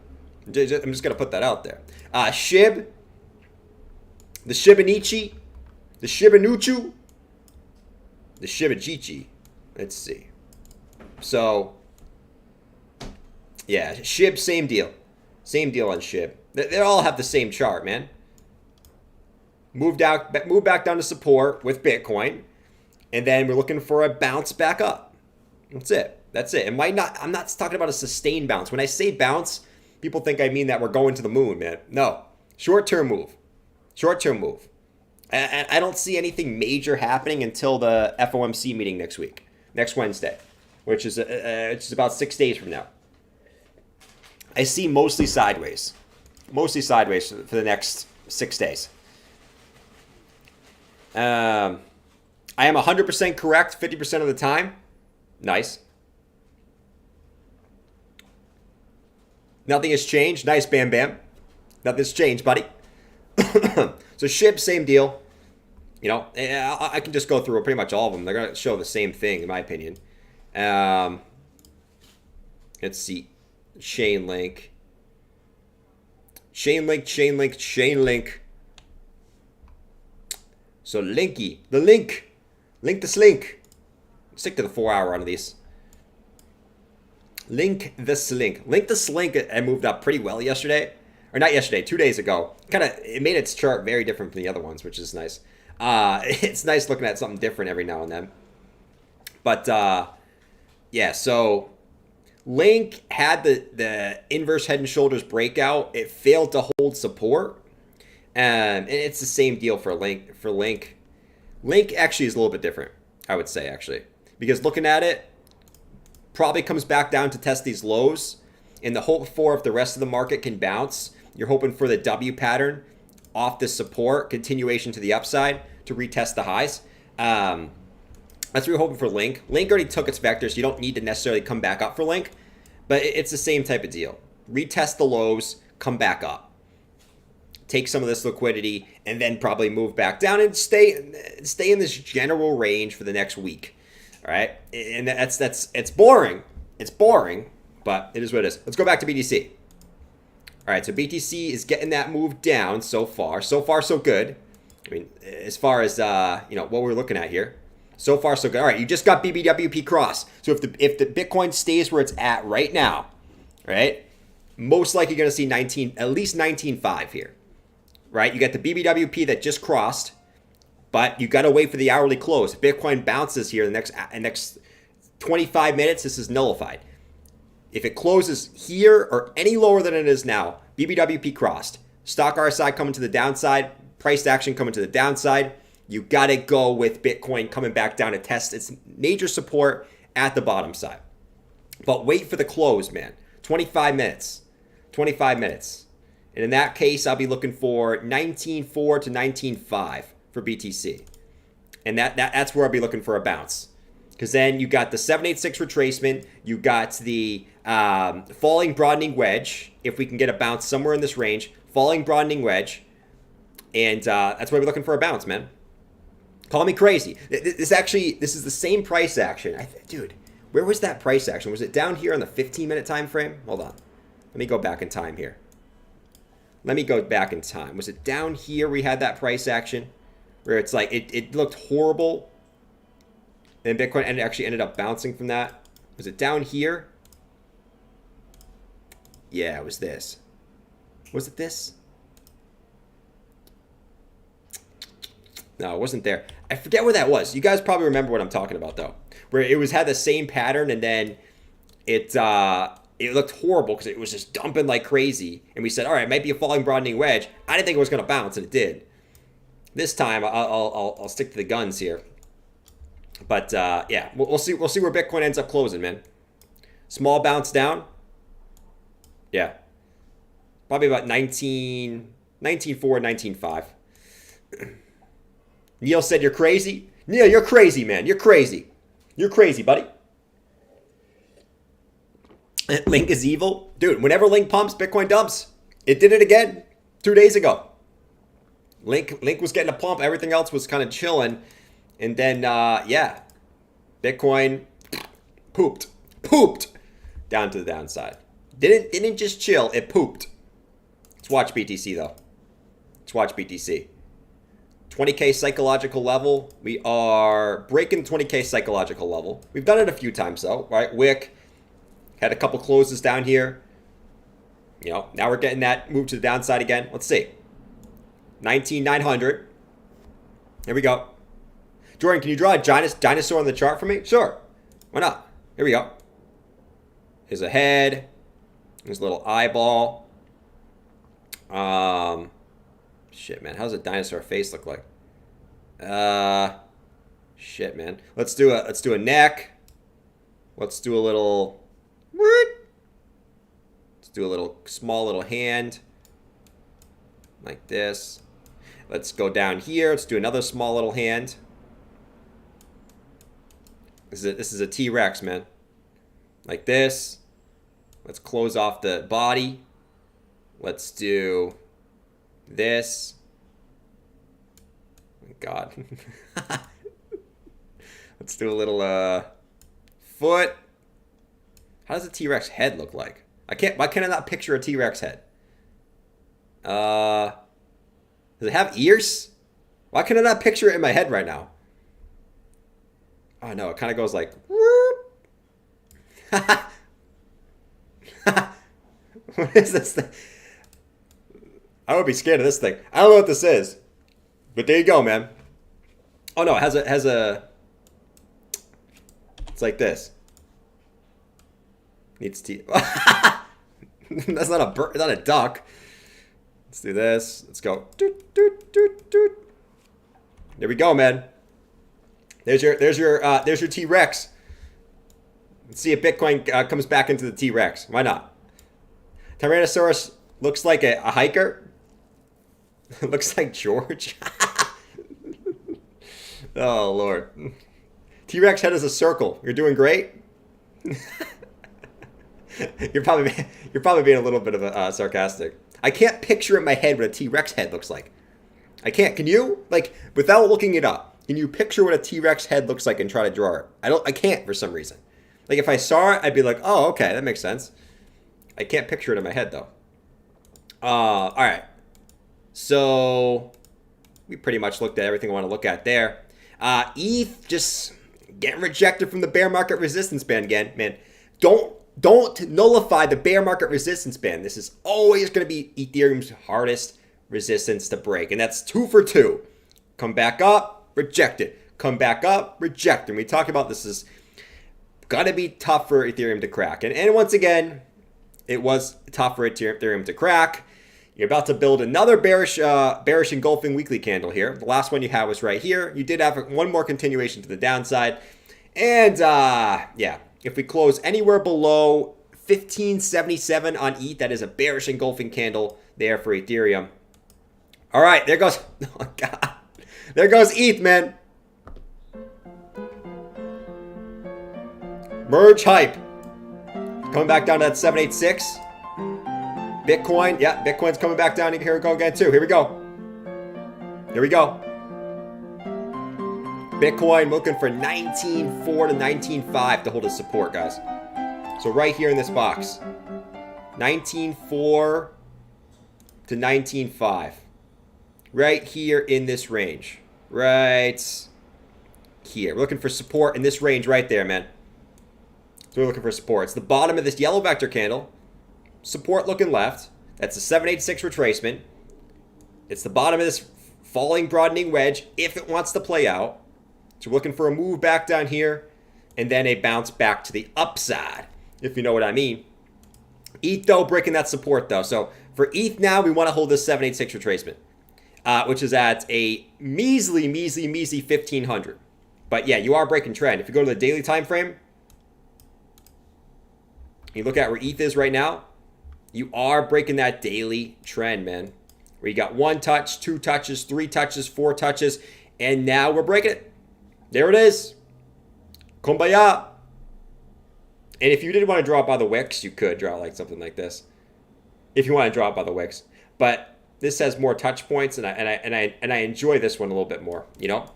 I'm just going to put that out there. Shib. The Shibanichi. The Shibanuchu. The Shibajichi. Let's see. So, yeah. Shib, same deal. Same deal on Shib. They all have the same chart, man. Move back down to support with Bitcoin, and then we're looking for a bounce back up. That's it. It might not. I'm not talking about a sustained bounce. When I say bounce, people think I mean that we're going to the moon, man. No, short-term move. Short-term move. I don't see anything major happening until the FOMC meeting next Wednesday, which is about 6 days from now. I see mostly sideways for the next 6 days. I am 100% correct 50% of the time. Nice. Nothing has changed. Nice, Bam Bam. Nothing's changed, buddy. So SHIB, same deal. You know, I can just go through pretty much all of them. They're going to show the same thing, in my opinion. Let's see. Chainlink. So Linky. The link. Link the slink. Stick to the 4-hour on these. Link the slink. Link the slink. I moved up pretty well yesterday. Or not yesterday, 2 days ago. It made its chart very different from the other ones, which is nice. It's nice looking at something different every now and then. But, yeah, so Link had the inverse head and shoulders breakout. It failed to hold support. And it's the same deal for Link. Link actually is a little bit different, I would say, actually. Because looking at it, probably comes back down to test these lows. And the hope for if the rest of the market can bounce, you're hoping for the W pattern off this support, continuation to the upside to retest the highs. That's what we're hoping for Link. Link already took its vectors. You don't need to necessarily come back up for Link. But it's the same type of deal. Retest the lows, come back up. Take some of this liquidity, and then probably move back down and stay in this general range for the next week. All right? And it's boring. It's boring, but it is what it is. Let's go back to BTC. All right, so BTC is getting that move down so far. So far, so good. I mean, as far as what we're looking at here. So far, so good. All right, you just got BBWP cross. So if the Bitcoin stays where it's at right now, right, most likely you're going to see at least 19.5 here, right? You got the BBWP that just crossed, but you got to wait for the hourly close. If Bitcoin bounces here in the next 25 minutes, this is nullified. If it closes here or any lower than it is now, BBWP crossed. Stock RSI coming to the downside, price action coming to the downside. You got to go with Bitcoin coming back down to test its major support at the bottom side. But wait for the close, man. 25 minutes. 25 minutes. And in that case, I'll be looking for 19.4 to 19.5 for BTC. And that's where I'll be looking for a bounce. Because then you got the 786 retracement. You got the falling broadening wedge. If we can get a bounce somewhere in this range. Falling broadening wedge. And that's why we're looking for a bounce, man. Call me crazy. This is the same price action. Dude, where was that price action? Was it down here on the 15-minute time frame? Hold on. Let me go back in time here. Let me go back in time. Was it down here we had that price action? Where it's like, it looked horrible. And Bitcoin actually ended up bouncing from that. Was it down here? Yeah, it was this. Was it this? No, it wasn't there. I forget where that was. You guys probably remember what I'm talking about, though. Where it had the same pattern, and then it looked horrible because it was just dumping like crazy. And we said, all right, it might be a falling broadening wedge. I didn't think it was going to bounce, and it did. This time, I'll stick to the guns here. But yeah, we'll see where Bitcoin ends up closing, man. Small bounce down. Yeah. Probably about 19.4, 19.5. Neil said you're crazy. Neil, you're crazy, man. You're crazy. You're crazy, buddy. Link is evil. Dude, whenever Link pumps, Bitcoin dumps. It did it again 2 days ago. Link was getting a pump. Everything else was kind of chilling. And then, yeah, Bitcoin pooped down to the downside. Didn't just chill. It pooped. Let's watch BTC, though. Let's watch BTC. 20K psychological level. We are breaking 20K psychological level. We've done it a few times, though, right? Wick had a couple closes down here. You know, now we're getting that move to the downside again. Let's see. 19,900. Here we go. Jordan, can you draw a dinosaur on the chart for me? Sure. Why not? Here we go. Here's a head. Here's a little eyeball. Shit, man. How does a dinosaur face look like? Shit, man. Let's do a neck. Let's do a little. Let's do a little small little hand. Like this. Let's go down here. Let's do another small little hand. This is a T-Rex, man. Like this. Let's close off the body. Let's do this. Oh, God. Let's do a little foot. How does a T-Rex head look like? Why can I not picture a T-Rex head? Does it have ears? Why can I not picture it in my head right now? Oh no, it kind of goes like. What is this thing? I would be scared of this thing. I don't know what this is, but there you go, man. Oh no, it has a. It's like this. Needs teeth. That's not a bird. Not a duck. Let's do this. Let's go. Doot, doot, doot, doot. There we go, man. There's your T-Rex. Let's see if Bitcoin comes back into the T-Rex. Why not? Tyrannosaurus looks like a hiker. Looks like George. Oh Lord. T-Rex head is a circle. You're doing great. You're probably being a little bit of a sarcastic. I can't picture in my head what a T-Rex head looks like. I can't. Can you? Like, without looking it up, can you picture what a T-Rex head looks like and try to draw it? I can't for some reason. Like, if I saw it, I'd be like, oh, okay, that makes sense. I can't picture it in my head, though. All right. So, we pretty much looked at everything I want to look at there. ETH just getting rejected from the bear market resistance band again. Man, don't nullify the bear market resistance band. This is always going to be Ethereum's hardest resistance to break. And that's 2 for 2. Come back up, reject it. Come back up, reject it. And we talked about this is going to be tough for Ethereum to crack. And once again, it was tough for Ethereum to crack. You're about to build another bearish engulfing weekly candle here. The last one you had was right here. You did have one more continuation to the downside. And yeah, if we close anywhere below 1577 on ETH, that is a bearish engulfing candle there for Ethereum. All right, there goes. Oh God, there goes ETH, man. Merge hype. Coming back down to that 786. Bitcoin, yeah, Bitcoin's coming back down. Here we go again too. Here we go. Here we go. Bitcoin looking for 19.4 to 19.5 to hold its support, guys. So right here in this box, 19.4 to 19.5. Right here in this range. Right here. We're looking for support in this range right there, man. So we're looking for support. It's the bottom of this yellow vector candle. Support looking left. That's a 786 retracement. It's the bottom of this falling broadening wedge if it wants to play out. So we're looking for a move back down here and then a bounce back to the upside, if you know what I mean. ETH, though, breaking that support, though. So for ETH now, we want to hold this 786 retracement, which is at a measly 1,500. But yeah, you are breaking trend. If you go to the daily time frame, you look at where ETH is right now, you are breaking that daily trend, man. Where you got 1 touch, 2 touches, 3 touches, 4 touches, and now we're breaking it. There it is. Kumbaya. And if you didn't want to draw it by the wicks, you could draw like something like this. If you want to draw it by the wicks. But this has more touch points, and I enjoy this one a little bit more, you know?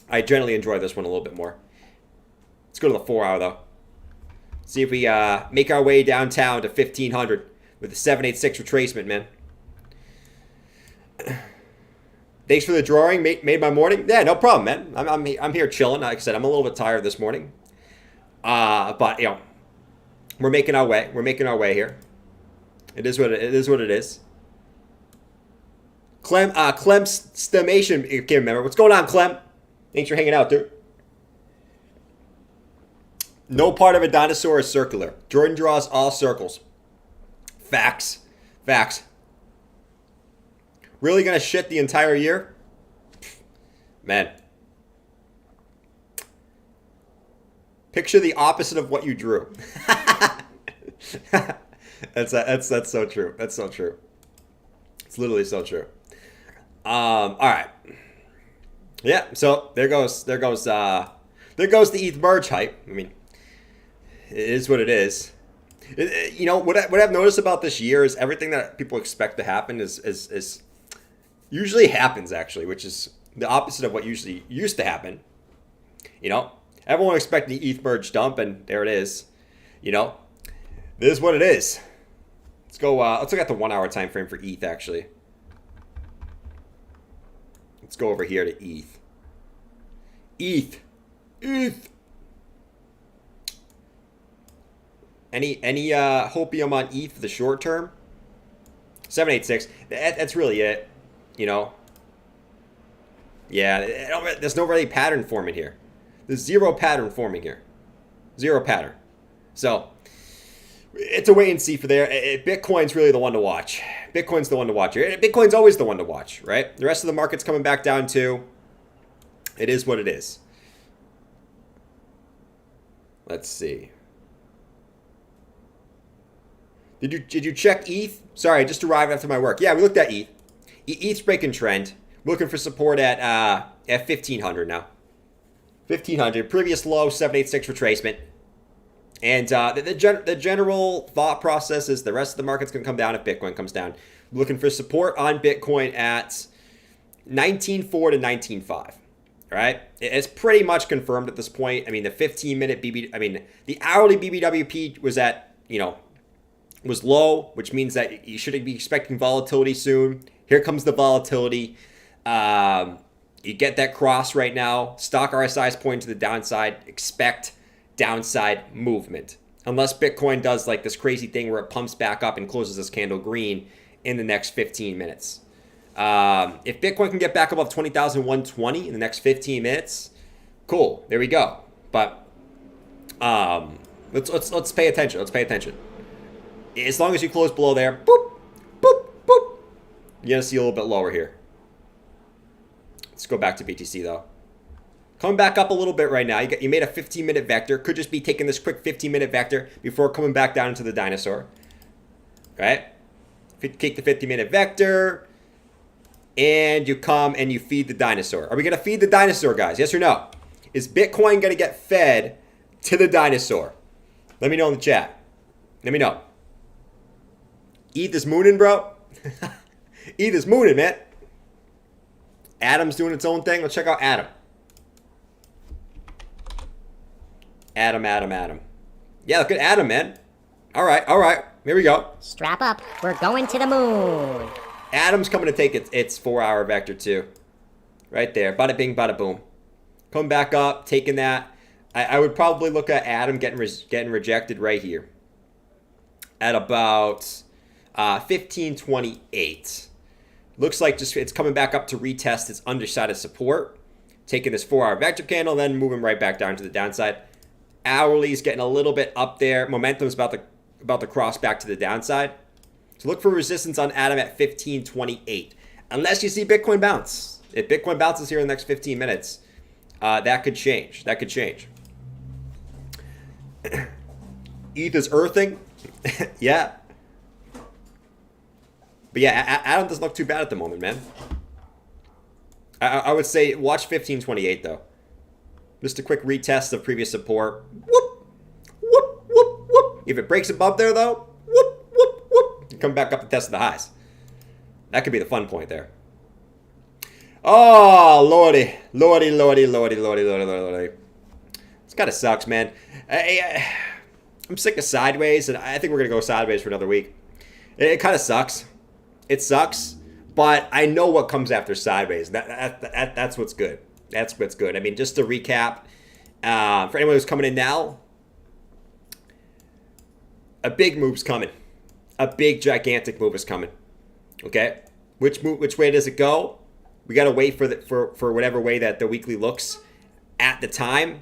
I generally enjoy this one a little bit more. Let's go to the 4 hour, though. See if we make our way downtown to 1500 with the 786 retracement, man. Thanks for the drawing. Made my morning. Yeah, no problem, man. I'm here chilling. Like I said, I'm a little bit tired this morning. But, you know, we're making our way. We're making our way here. It is what it is. What it is. Clem's stemation. You can't remember. What's going on, Clem? Thanks for hanging out, dude. No part of a dinosaur is circular. Jordan draws all circles. Facts. Facts. Really gonna shit the entire year? Man. Picture the opposite of what you drew. That's so true. That's so true. It's literally so true. All right. Yeah. So there goes the ETH merge hype. I mean, it is what it is. You know what I've noticed about this year is everything that people expect to happen is usually happens actually, which is the opposite of what usually used to happen. You know, everyone expected the ETH merge dump, and there it is. You know, this is what it is. Let's go. Let's look at the 1 hour time frame for ETH actually. Let's go over here to ETH. ETH. Any hopium on ETH for the short term? 786. That's really it. You know. Yeah, there's no really pattern forming here. There's zero pattern forming here. Zero pattern. So it's a wait and see for there. Bitcoin's really the one to watch. Bitcoin's the one to watch here. Bitcoin's always the one to watch, right? The rest of the market's coming back down too. It is what it is. Let's see. Did you check ETH? Sorry, I just arrived after my work. Yeah, we looked at ETH. ETH's breaking trend. We're looking for support at 1500 now. 1500. Previous low 786 retracement. And the general thought process is the rest of the market's going to come down if Bitcoin comes down. We're looking for support on Bitcoin at 19.4 to 19.5. Right? It's pretty much confirmed at this point. I mean, the 15-minute the hourly BBWP was at, was low, which means that you shouldn't be expecting volatility soon. Here comes the volatility. You get that cross right now. Stock RSI is pointing to the downside. Expect downside movement. Unless Bitcoin does like this crazy thing where it pumps back up and closes this candle green in the next 15 minutes. If Bitcoin can get back above 20,120 in the next 15 minutes, cool. There we go. But let's pay attention. Let's pay attention. As long as you close below there, boop, boop, boop, you're gonna see a little bit lower here. Let's go back to BTC though. Coming back up a little bit right now. You made a 15-minute vector. Could just be taking this quick 15-minute vector before coming back down into the dinosaur. Right? Take the 15-minute vector. And you come and you feed the dinosaur. Are we going to feed the dinosaur, guys? Yes or no? Is Bitcoin going to get fed to the dinosaur? Let me know in the chat. Let me know. ETH is mooning, bro. ETH is mooning, man. Atom's doing its own thing. Let's check out Atom. Atom. Yeah, look at Atom, man. All right. Here we go. Strap up. We're going to the moon. Atom's coming to take its 4 hour vector too. Right there. Bada bing, bada boom. Coming back up, taking that. I would probably look at Atom getting rejected right here. At about 1528. Looks like it's coming back up to retest its underside of support. Taking this 4 hour vector candle, then moving right back down to the downside. Hourly is getting a little bit up there. Momentum's about to cross back to the downside. So look for resistance on Atom at 1528. Unless you see Bitcoin bounce. If Bitcoin bounces here in the next 15 minutes, that could change. ETH is earthing. Yeah. But yeah, Atom doesn't look too bad at the moment, man. I would say watch 1528 though. Just a quick retest of previous support. Whoop, whoop, whoop, whoop. If it breaks above there though, whoop, whoop, whoop. You come back up and test the highs. That could be the fun point there. Oh, lordy. This kind of sucks, man. I'm sick of sideways, and I think we're going to go sideways for another week. It kind of sucks. It sucks, but I know what comes after sideways. That's what's good. That's what's good. I mean, just to recap, for anyone who's coming in now, a big move's coming. a big gigantic move is coming. Okay, which way does it go? We gotta wait for whatever way that the weekly looks at the time.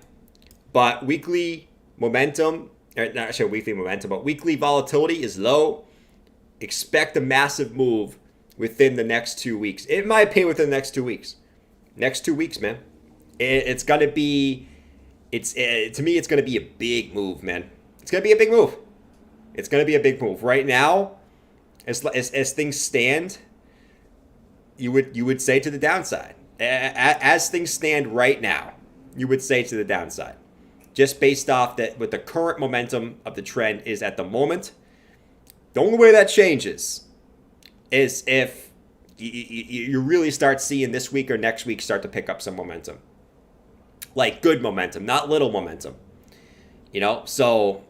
But weekly momentum, or not actually weekly momentum, but weekly volatility is low. Expect a massive move within the next 2 weeks. In my opinion, within the next 2 weeks. Next 2 weeks, man. It's gonna be. To me, it's gonna be a big move, man. It's gonna be a big move. It's gonna be a big move. Right now, as things stand, you would say to the downside. As things stand right now, you would say to the downside, just based off that what the current momentum of the trend is at the moment. The only way that changes is if you really start seeing this week or next week start to pick up some momentum. Like good momentum, not little momentum. So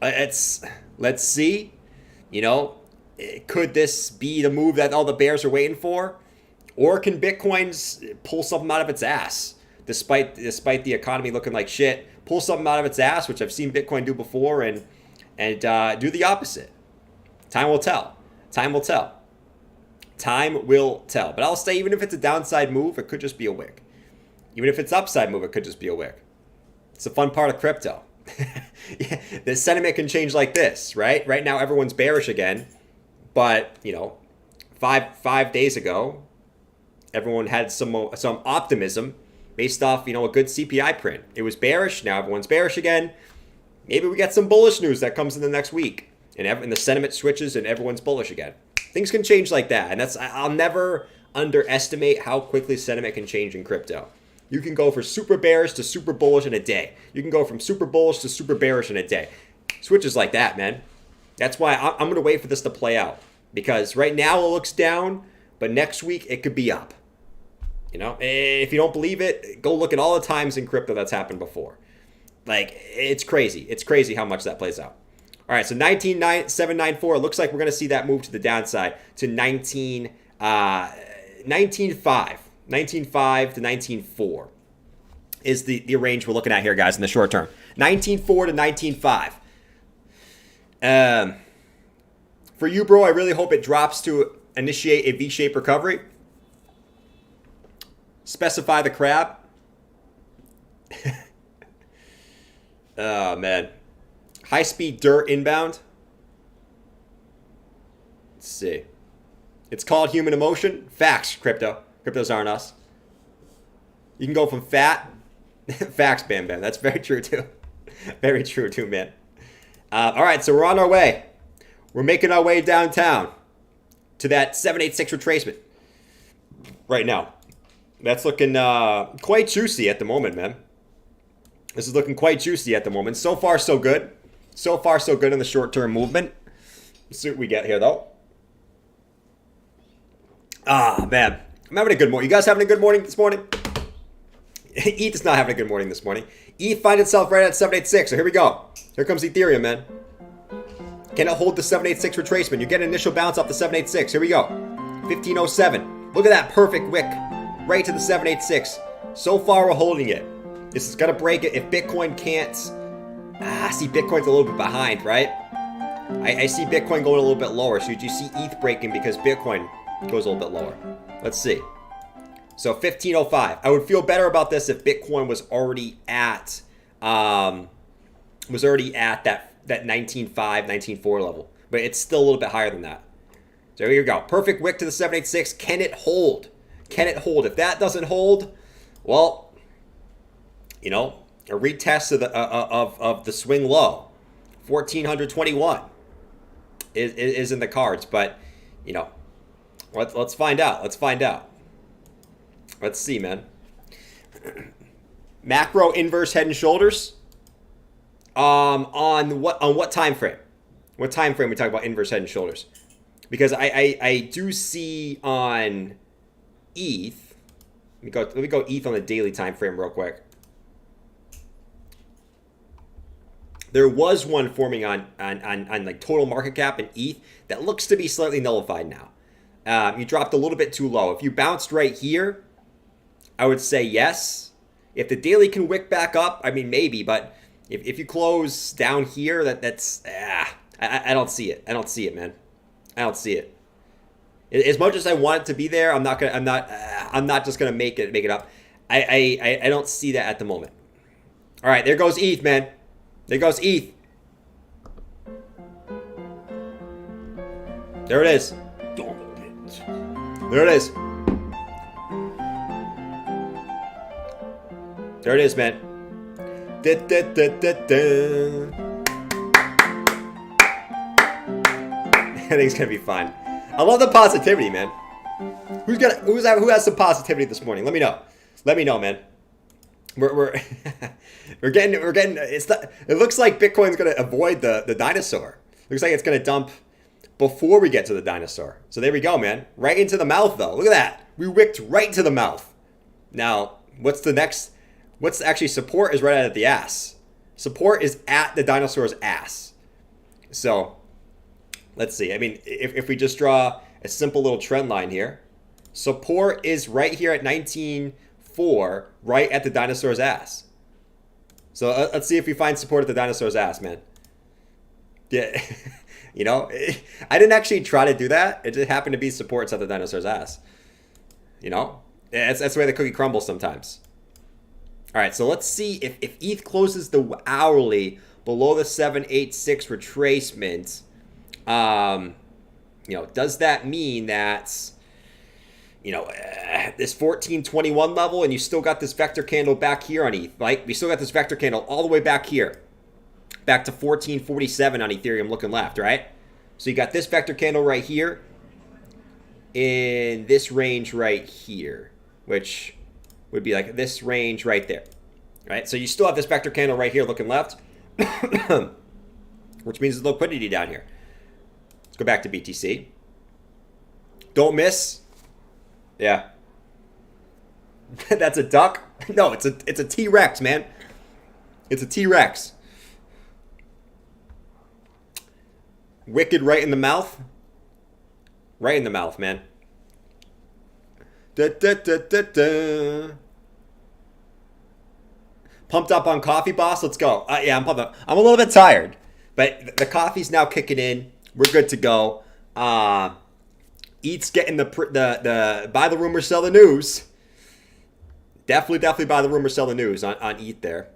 let's see. Could this be the move that all the bears are waiting for? Or can Bitcoin pull something out of its ass despite the economy looking like shit? Pull something out of its ass, which I've seen Bitcoin do before, and do the opposite. Time will tell. Time will tell. Time will tell. But I'll say, even if it's a downside move, it could just be a wick. Even if it's upside move, it could just be a wick. It's a fun part of crypto. Yeah, the sentiment can change like this, right? Right now, everyone's bearish again. But, five days ago, everyone had some optimism based off, a good CPI print. It was bearish. Now everyone's bearish again. Maybe we get some bullish news that comes in the next week. And the sentiment switches and everyone's bullish again. Things can change like that. And I'll never underestimate how quickly sentiment can change in crypto. You can go from super bearish to super bullish in a day. You can go from super bullish to super bearish in a day. Switches like that, man. That's why I'm going to wait for this to play out. Because right now it looks down, but next week it could be up. If you don't believe it, go look at all the times in crypto that's happened before. Like, it's crazy. It's crazy how much that plays out. All right, so 19,794. It looks like we're going to see that move to the downside to 19.5. 19.5 to 19.4 is the range we're looking at here, guys, in the short term. 19.4 to 19.5. For you, bro, I really hope it drops to initiate a V-shaped recovery. Specify the crab. Oh, man. High-speed dirt inbound. Let's see. It's called human emotion. Facts, crypto. Cryptos aren't us. You can go from fat. Facts, Bam Bam. That's very true, too. Very true, too, man. All right, so we're on our way. We're making our way downtown to that 786 retracement right now. That's looking quite juicy at the moment, man. This is looking quite juicy at the moment. So far, so good. So far, so good in the short-term movement. Let's see what we get here, though. Ah, man. I'm having a good morning. You guys having a good morning this morning? ETH is not having a good morning this morning. ETH finds itself right at 786. So here we go. Here comes Ethereum, man. Can it hold the 786 retracement? You get an initial bounce off the 786. Here we go. 1507. Look at that perfect wick. Right to the 786. So far, we're holding it. This is going to break it. If Bitcoin can't... see, Bitcoin's a little bit behind, right? I see Bitcoin going a little bit lower. So you see ETH breaking because Bitcoin goes a little bit lower. Let's see. So 1505. I would feel better about this if Bitcoin was already at that 19.5, 19.4 level. But it's still a little bit higher than that. So here we go. Perfect wick to the 786. Can it hold? Can it hold? If that doesn't hold, well, a retest of the swing low, 1421 is in the cards. But let's find out. Let's find out. Let's see, man. Macro inverse head and shoulders. On what time frame? What time frame we talk about inverse head and shoulders? Because I do see on ETH. Let me go ETH on the daily time frame real quick. There was one forming on like total market cap and ETH that looks to be slightly nullified now. You dropped a little bit too low. If you bounced right here, I would say yes. If the daily can wick back up, I mean maybe, but if you close down here, that's I don't see it. I don't see it, man. I don't see it. As much as I want it to be there, I'm not just gonna make it up. I don't see that at the moment. All right, there goes ETH, man. There goes ETH. There it is. There it is. There it is, man. Da, da, da, da, da. I think it's gonna be fun. I love the positivity, man. Who has some positivity this morning? Let me know. Let me know, man. We're getting it looks like Bitcoin's gonna avoid the dinosaur. Looks like it's gonna dump before we get to the dinosaur. So there we go, man. Right into the mouth, though. Look at that. We wicked right to the mouth. Now, what's the next? What's actually support is right at the ass. Support is at the dinosaur's ass. So let's see. I mean, if we just draw a simple little trend line here, support is right here at 19.4, right at the dinosaur's ass. So let's see if we find support at the dinosaur's ass, man. Yeah, you know, I didn't actually try to do that. It just happened to be supports at the dinosaur's ass. You know, that's the way the cookie crumbles sometimes. All right, so let's see if ETH closes the hourly below the 786 retracement. You know, does that mean that, you know, this 1421 level, and you still got this vector candle back here on ETH, right? We still got this vector candle all the way back here, back to 1447 on Ethereum looking left, right? So you got this vector candle right here in this range right here, which would be like this range right there, right? So you still have this vector candle right here looking left, which means there's liquidity down here. Let's go back to BTC. Don't miss. Yeah. That's a duck? No, it's a T-Rex, man. It's a T-Rex. Wicked right in the mouth. Right in the mouth, man. Da, da, da, da, da. Pumped up on coffee, boss? Let's go. Yeah, I'm pumped up. I'm a little bit tired, but the coffee's now kicking in. We're good to go. ETH's getting the buy the rumor, sell the news. Definitely buy the rumor, sell the news on ETH there.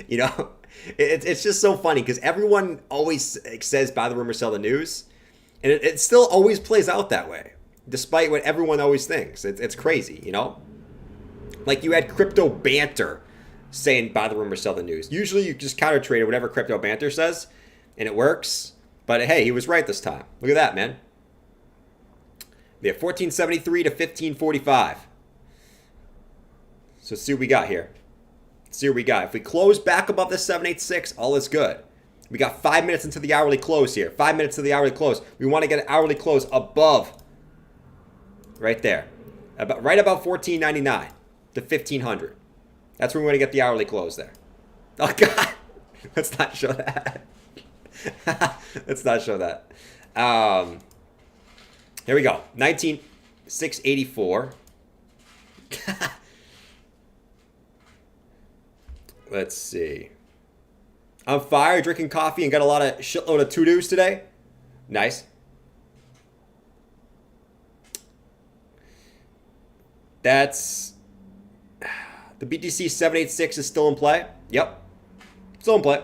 You know, it's just so funny because everyone always says buy the rumor, sell the news. And it still always plays out that way, despite what everyone always thinks. It's crazy, you know? Like you had Crypto Banter saying buy the rumor, sell the news. Usually you just counter trade whatever Crypto Banter says, and it works. But hey, he was right this time. Look at that, man. We have 1473 to 1545. So let's see what we got here. Let's see what we got. If we close back above the 786, all is good. We got 5 minutes into the hourly close here. 5 minutes to the hourly close. We want to get an hourly close above, right there, right about 1499 to 1500. That's where we want to get the hourly close there. Oh God, let's not show that. Let's not show that. Here we go. 19,684. Let's see. On fire, drinking coffee, and got a lot of shitload of to-dos today. Nice. That's the BTC 786 is still in play. Yep. Still in play.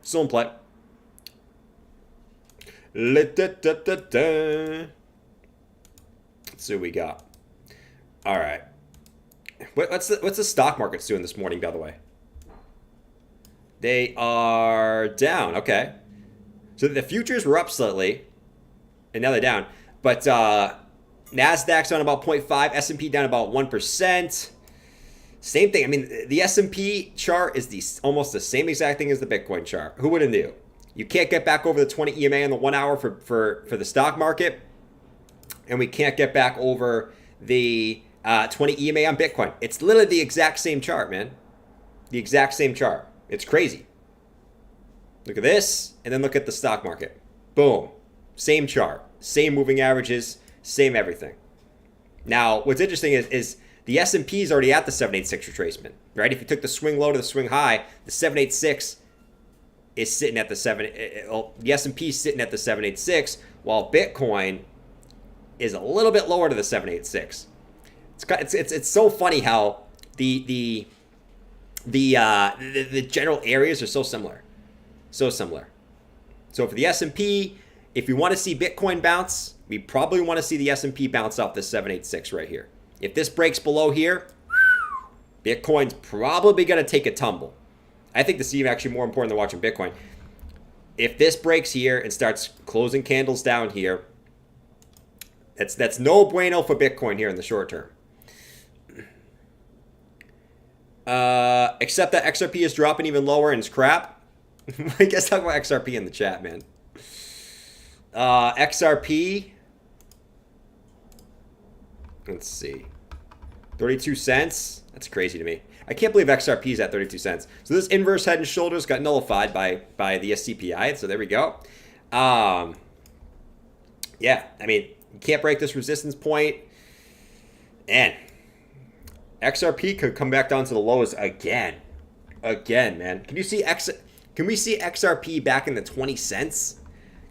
Still in play. Let's see what we got. All right. What's the stock markets doing this morning, by the way? They are down. Okay. So the futures were up slightly, and now they're down. But Nasdaq's down about 0.5, S&P down about 1%. Same thing. I mean, the S&P chart is almost the same exact thing as the Bitcoin chart. Who would have knew? You can't get back over the 20 EMA on the 1 hour for the stock market, and we can't get back over the 20 EMA on Bitcoin. It's literally the exact same chart, man. The exact same chart. It's crazy. Look at this, and then look at the stock market. Boom. Same chart. Same moving averages. Same everything. Now, what's interesting is the S&P is already at the 786 retracement, right? If you took the swing low to the swing high, the 786 is sitting at the the S&P is sitting at the 786, while Bitcoin is a little bit lower to the 786. It's so funny how the general areas are so similar. So similar. So for the S&P, if we want to see Bitcoin bounce, we probably want to see the S&P bounce off the 786 right here. If this breaks below here, Bitcoin's probably going to take a tumble. I think this is even actually more important than watching Bitcoin. If this breaks here and starts closing candles down here, that's no bueno for Bitcoin here in the short term. Except that XRP is dropping even lower and it's crap. I guess talk about XRP in the chat, man. XRP. Let's see. 32 cents. That's crazy to me. I can't believe XRP is at 32 cents. So this inverse head and shoulders got nullified by the CPI. So there we go. Yeah, I mean, you can't break this resistance point. And XRP could come back down to the lows again. Again, man. Can we see XRP back in the 20 cents?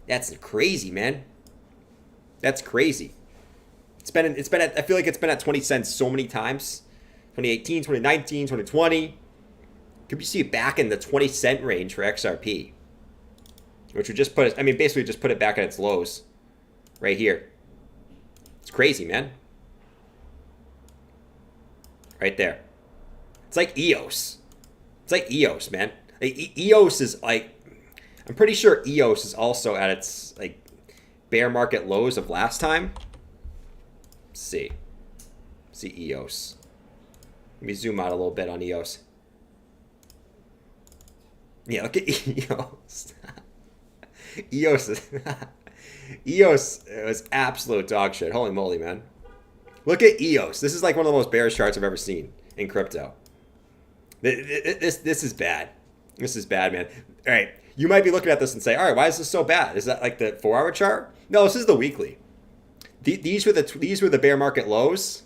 That's crazy, man. That's crazy. It's been at, I feel like it's been at 20 cents so many times. 2018, 2019, 2020. Could we see it back in the 20 cent range for XRP? Which would just put it, I mean, basically just put it back at its lows. Right here. It's crazy, man. Right there. It's like EOS. It's like EOS, man. Like, EOS is like, I'm pretty sure EOS is also at its like bear market lows of last time. Let's see. See EOS. Let me zoom out a little bit on EOS. Yeah, look at EOS. EOS was absolute dog shit. Holy moly, man. Look at EOS. This is like one of the most bearish charts I've ever seen in crypto. This is bad. This is bad, man. All right. You might be looking at this and say, all right, why is this so bad? Is that like the 4-hour chart? No, this is the weekly. These were the bear market lows.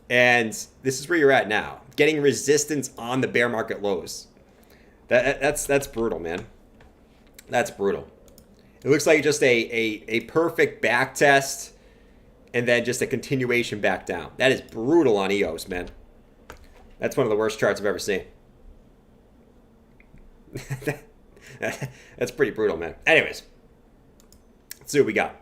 And this is where you're at now. Getting resistance on the bear market lows. That's brutal, man. That's brutal. It looks like just a perfect back test and then just a continuation back down. That is brutal on EOS, man. That's one of the worst charts I've ever seen. That's pretty brutal, man. Anyways, let's see what we got.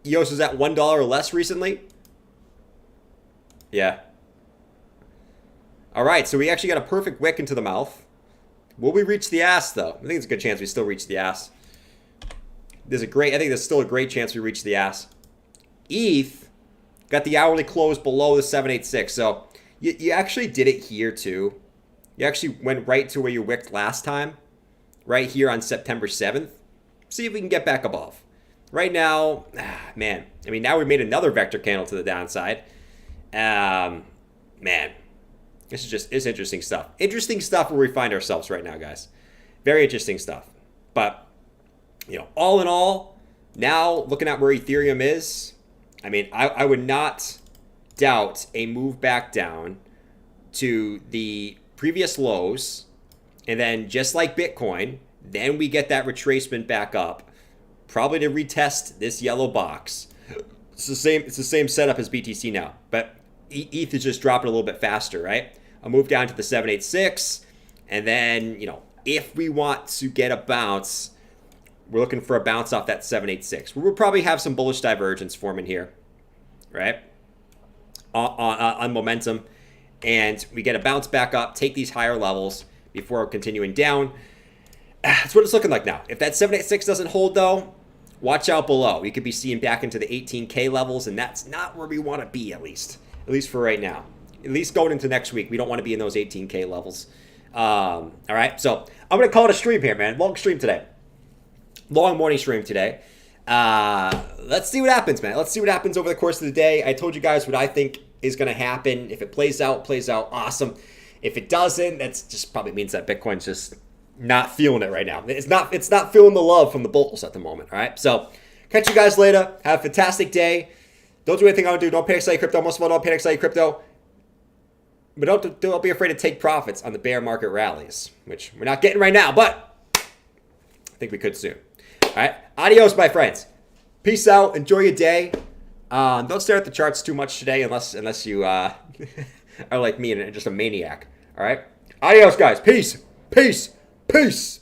EOS was at $1 or less recently. Yeah. All right, so we actually got a perfect wick into the mouth. Will we reach the ass, though? I think it's a good chance we still reach the ass. I think there's still a great chance we reach the ass. ETH got the hourly close below the 786. So you actually did it here, too. You actually went right to where you wicked last time. Right here on September 7th. See if we can get back above. Right now, man. I mean, now we made another vector candle to the downside. Man. It's interesting stuff. Interesting stuff where we find ourselves right now, guys. Very interesting stuff. But, all in all, now looking at where Ethereum is, I mean, I would not doubt a move back down to the previous lows. And then just like Bitcoin, then we get that retracement back up, probably to retest this yellow box. It's the same setup as BTC now, but ETH is just dropping a little bit faster, right? I'll move down to the 786, and then, if we want to get a bounce, we're looking for a bounce off that 786. We'll probably have some bullish divergence forming here, right? On momentum, and we get a bounce back up, take these higher levels before continuing down. That's what it's looking like now. If that 786 doesn't hold, though, watch out below. We could be seeing back into the 18K levels, and that's not where we want to be, at least for right now. At least going into next week, we don't want to be in those 18K levels. All right, so I'm going to call it a stream here, man. Long stream today. Long morning stream today. Let's see what happens, man. Let's see what happens over the course of the day. I told you guys what I think is going to happen. If it plays out, awesome. If it doesn't, that just probably means that Bitcoin's just not feeling it right now. It's not feeling the love from the bulls at the moment, all right? So catch you guys later. Have a fantastic day. Don't do anything I want to do. Don't panic sell your crypto. Most of all, don't panic sell your crypto. But don't be afraid to take profits on the bear market rallies, which we're not getting right now, but I think we could soon. All right. Adios, my friends. Peace out. Enjoy your day. Don't stare at the charts too much today unless you are like me and just a maniac. All right. Adios, guys. Peace. Peace. Peace.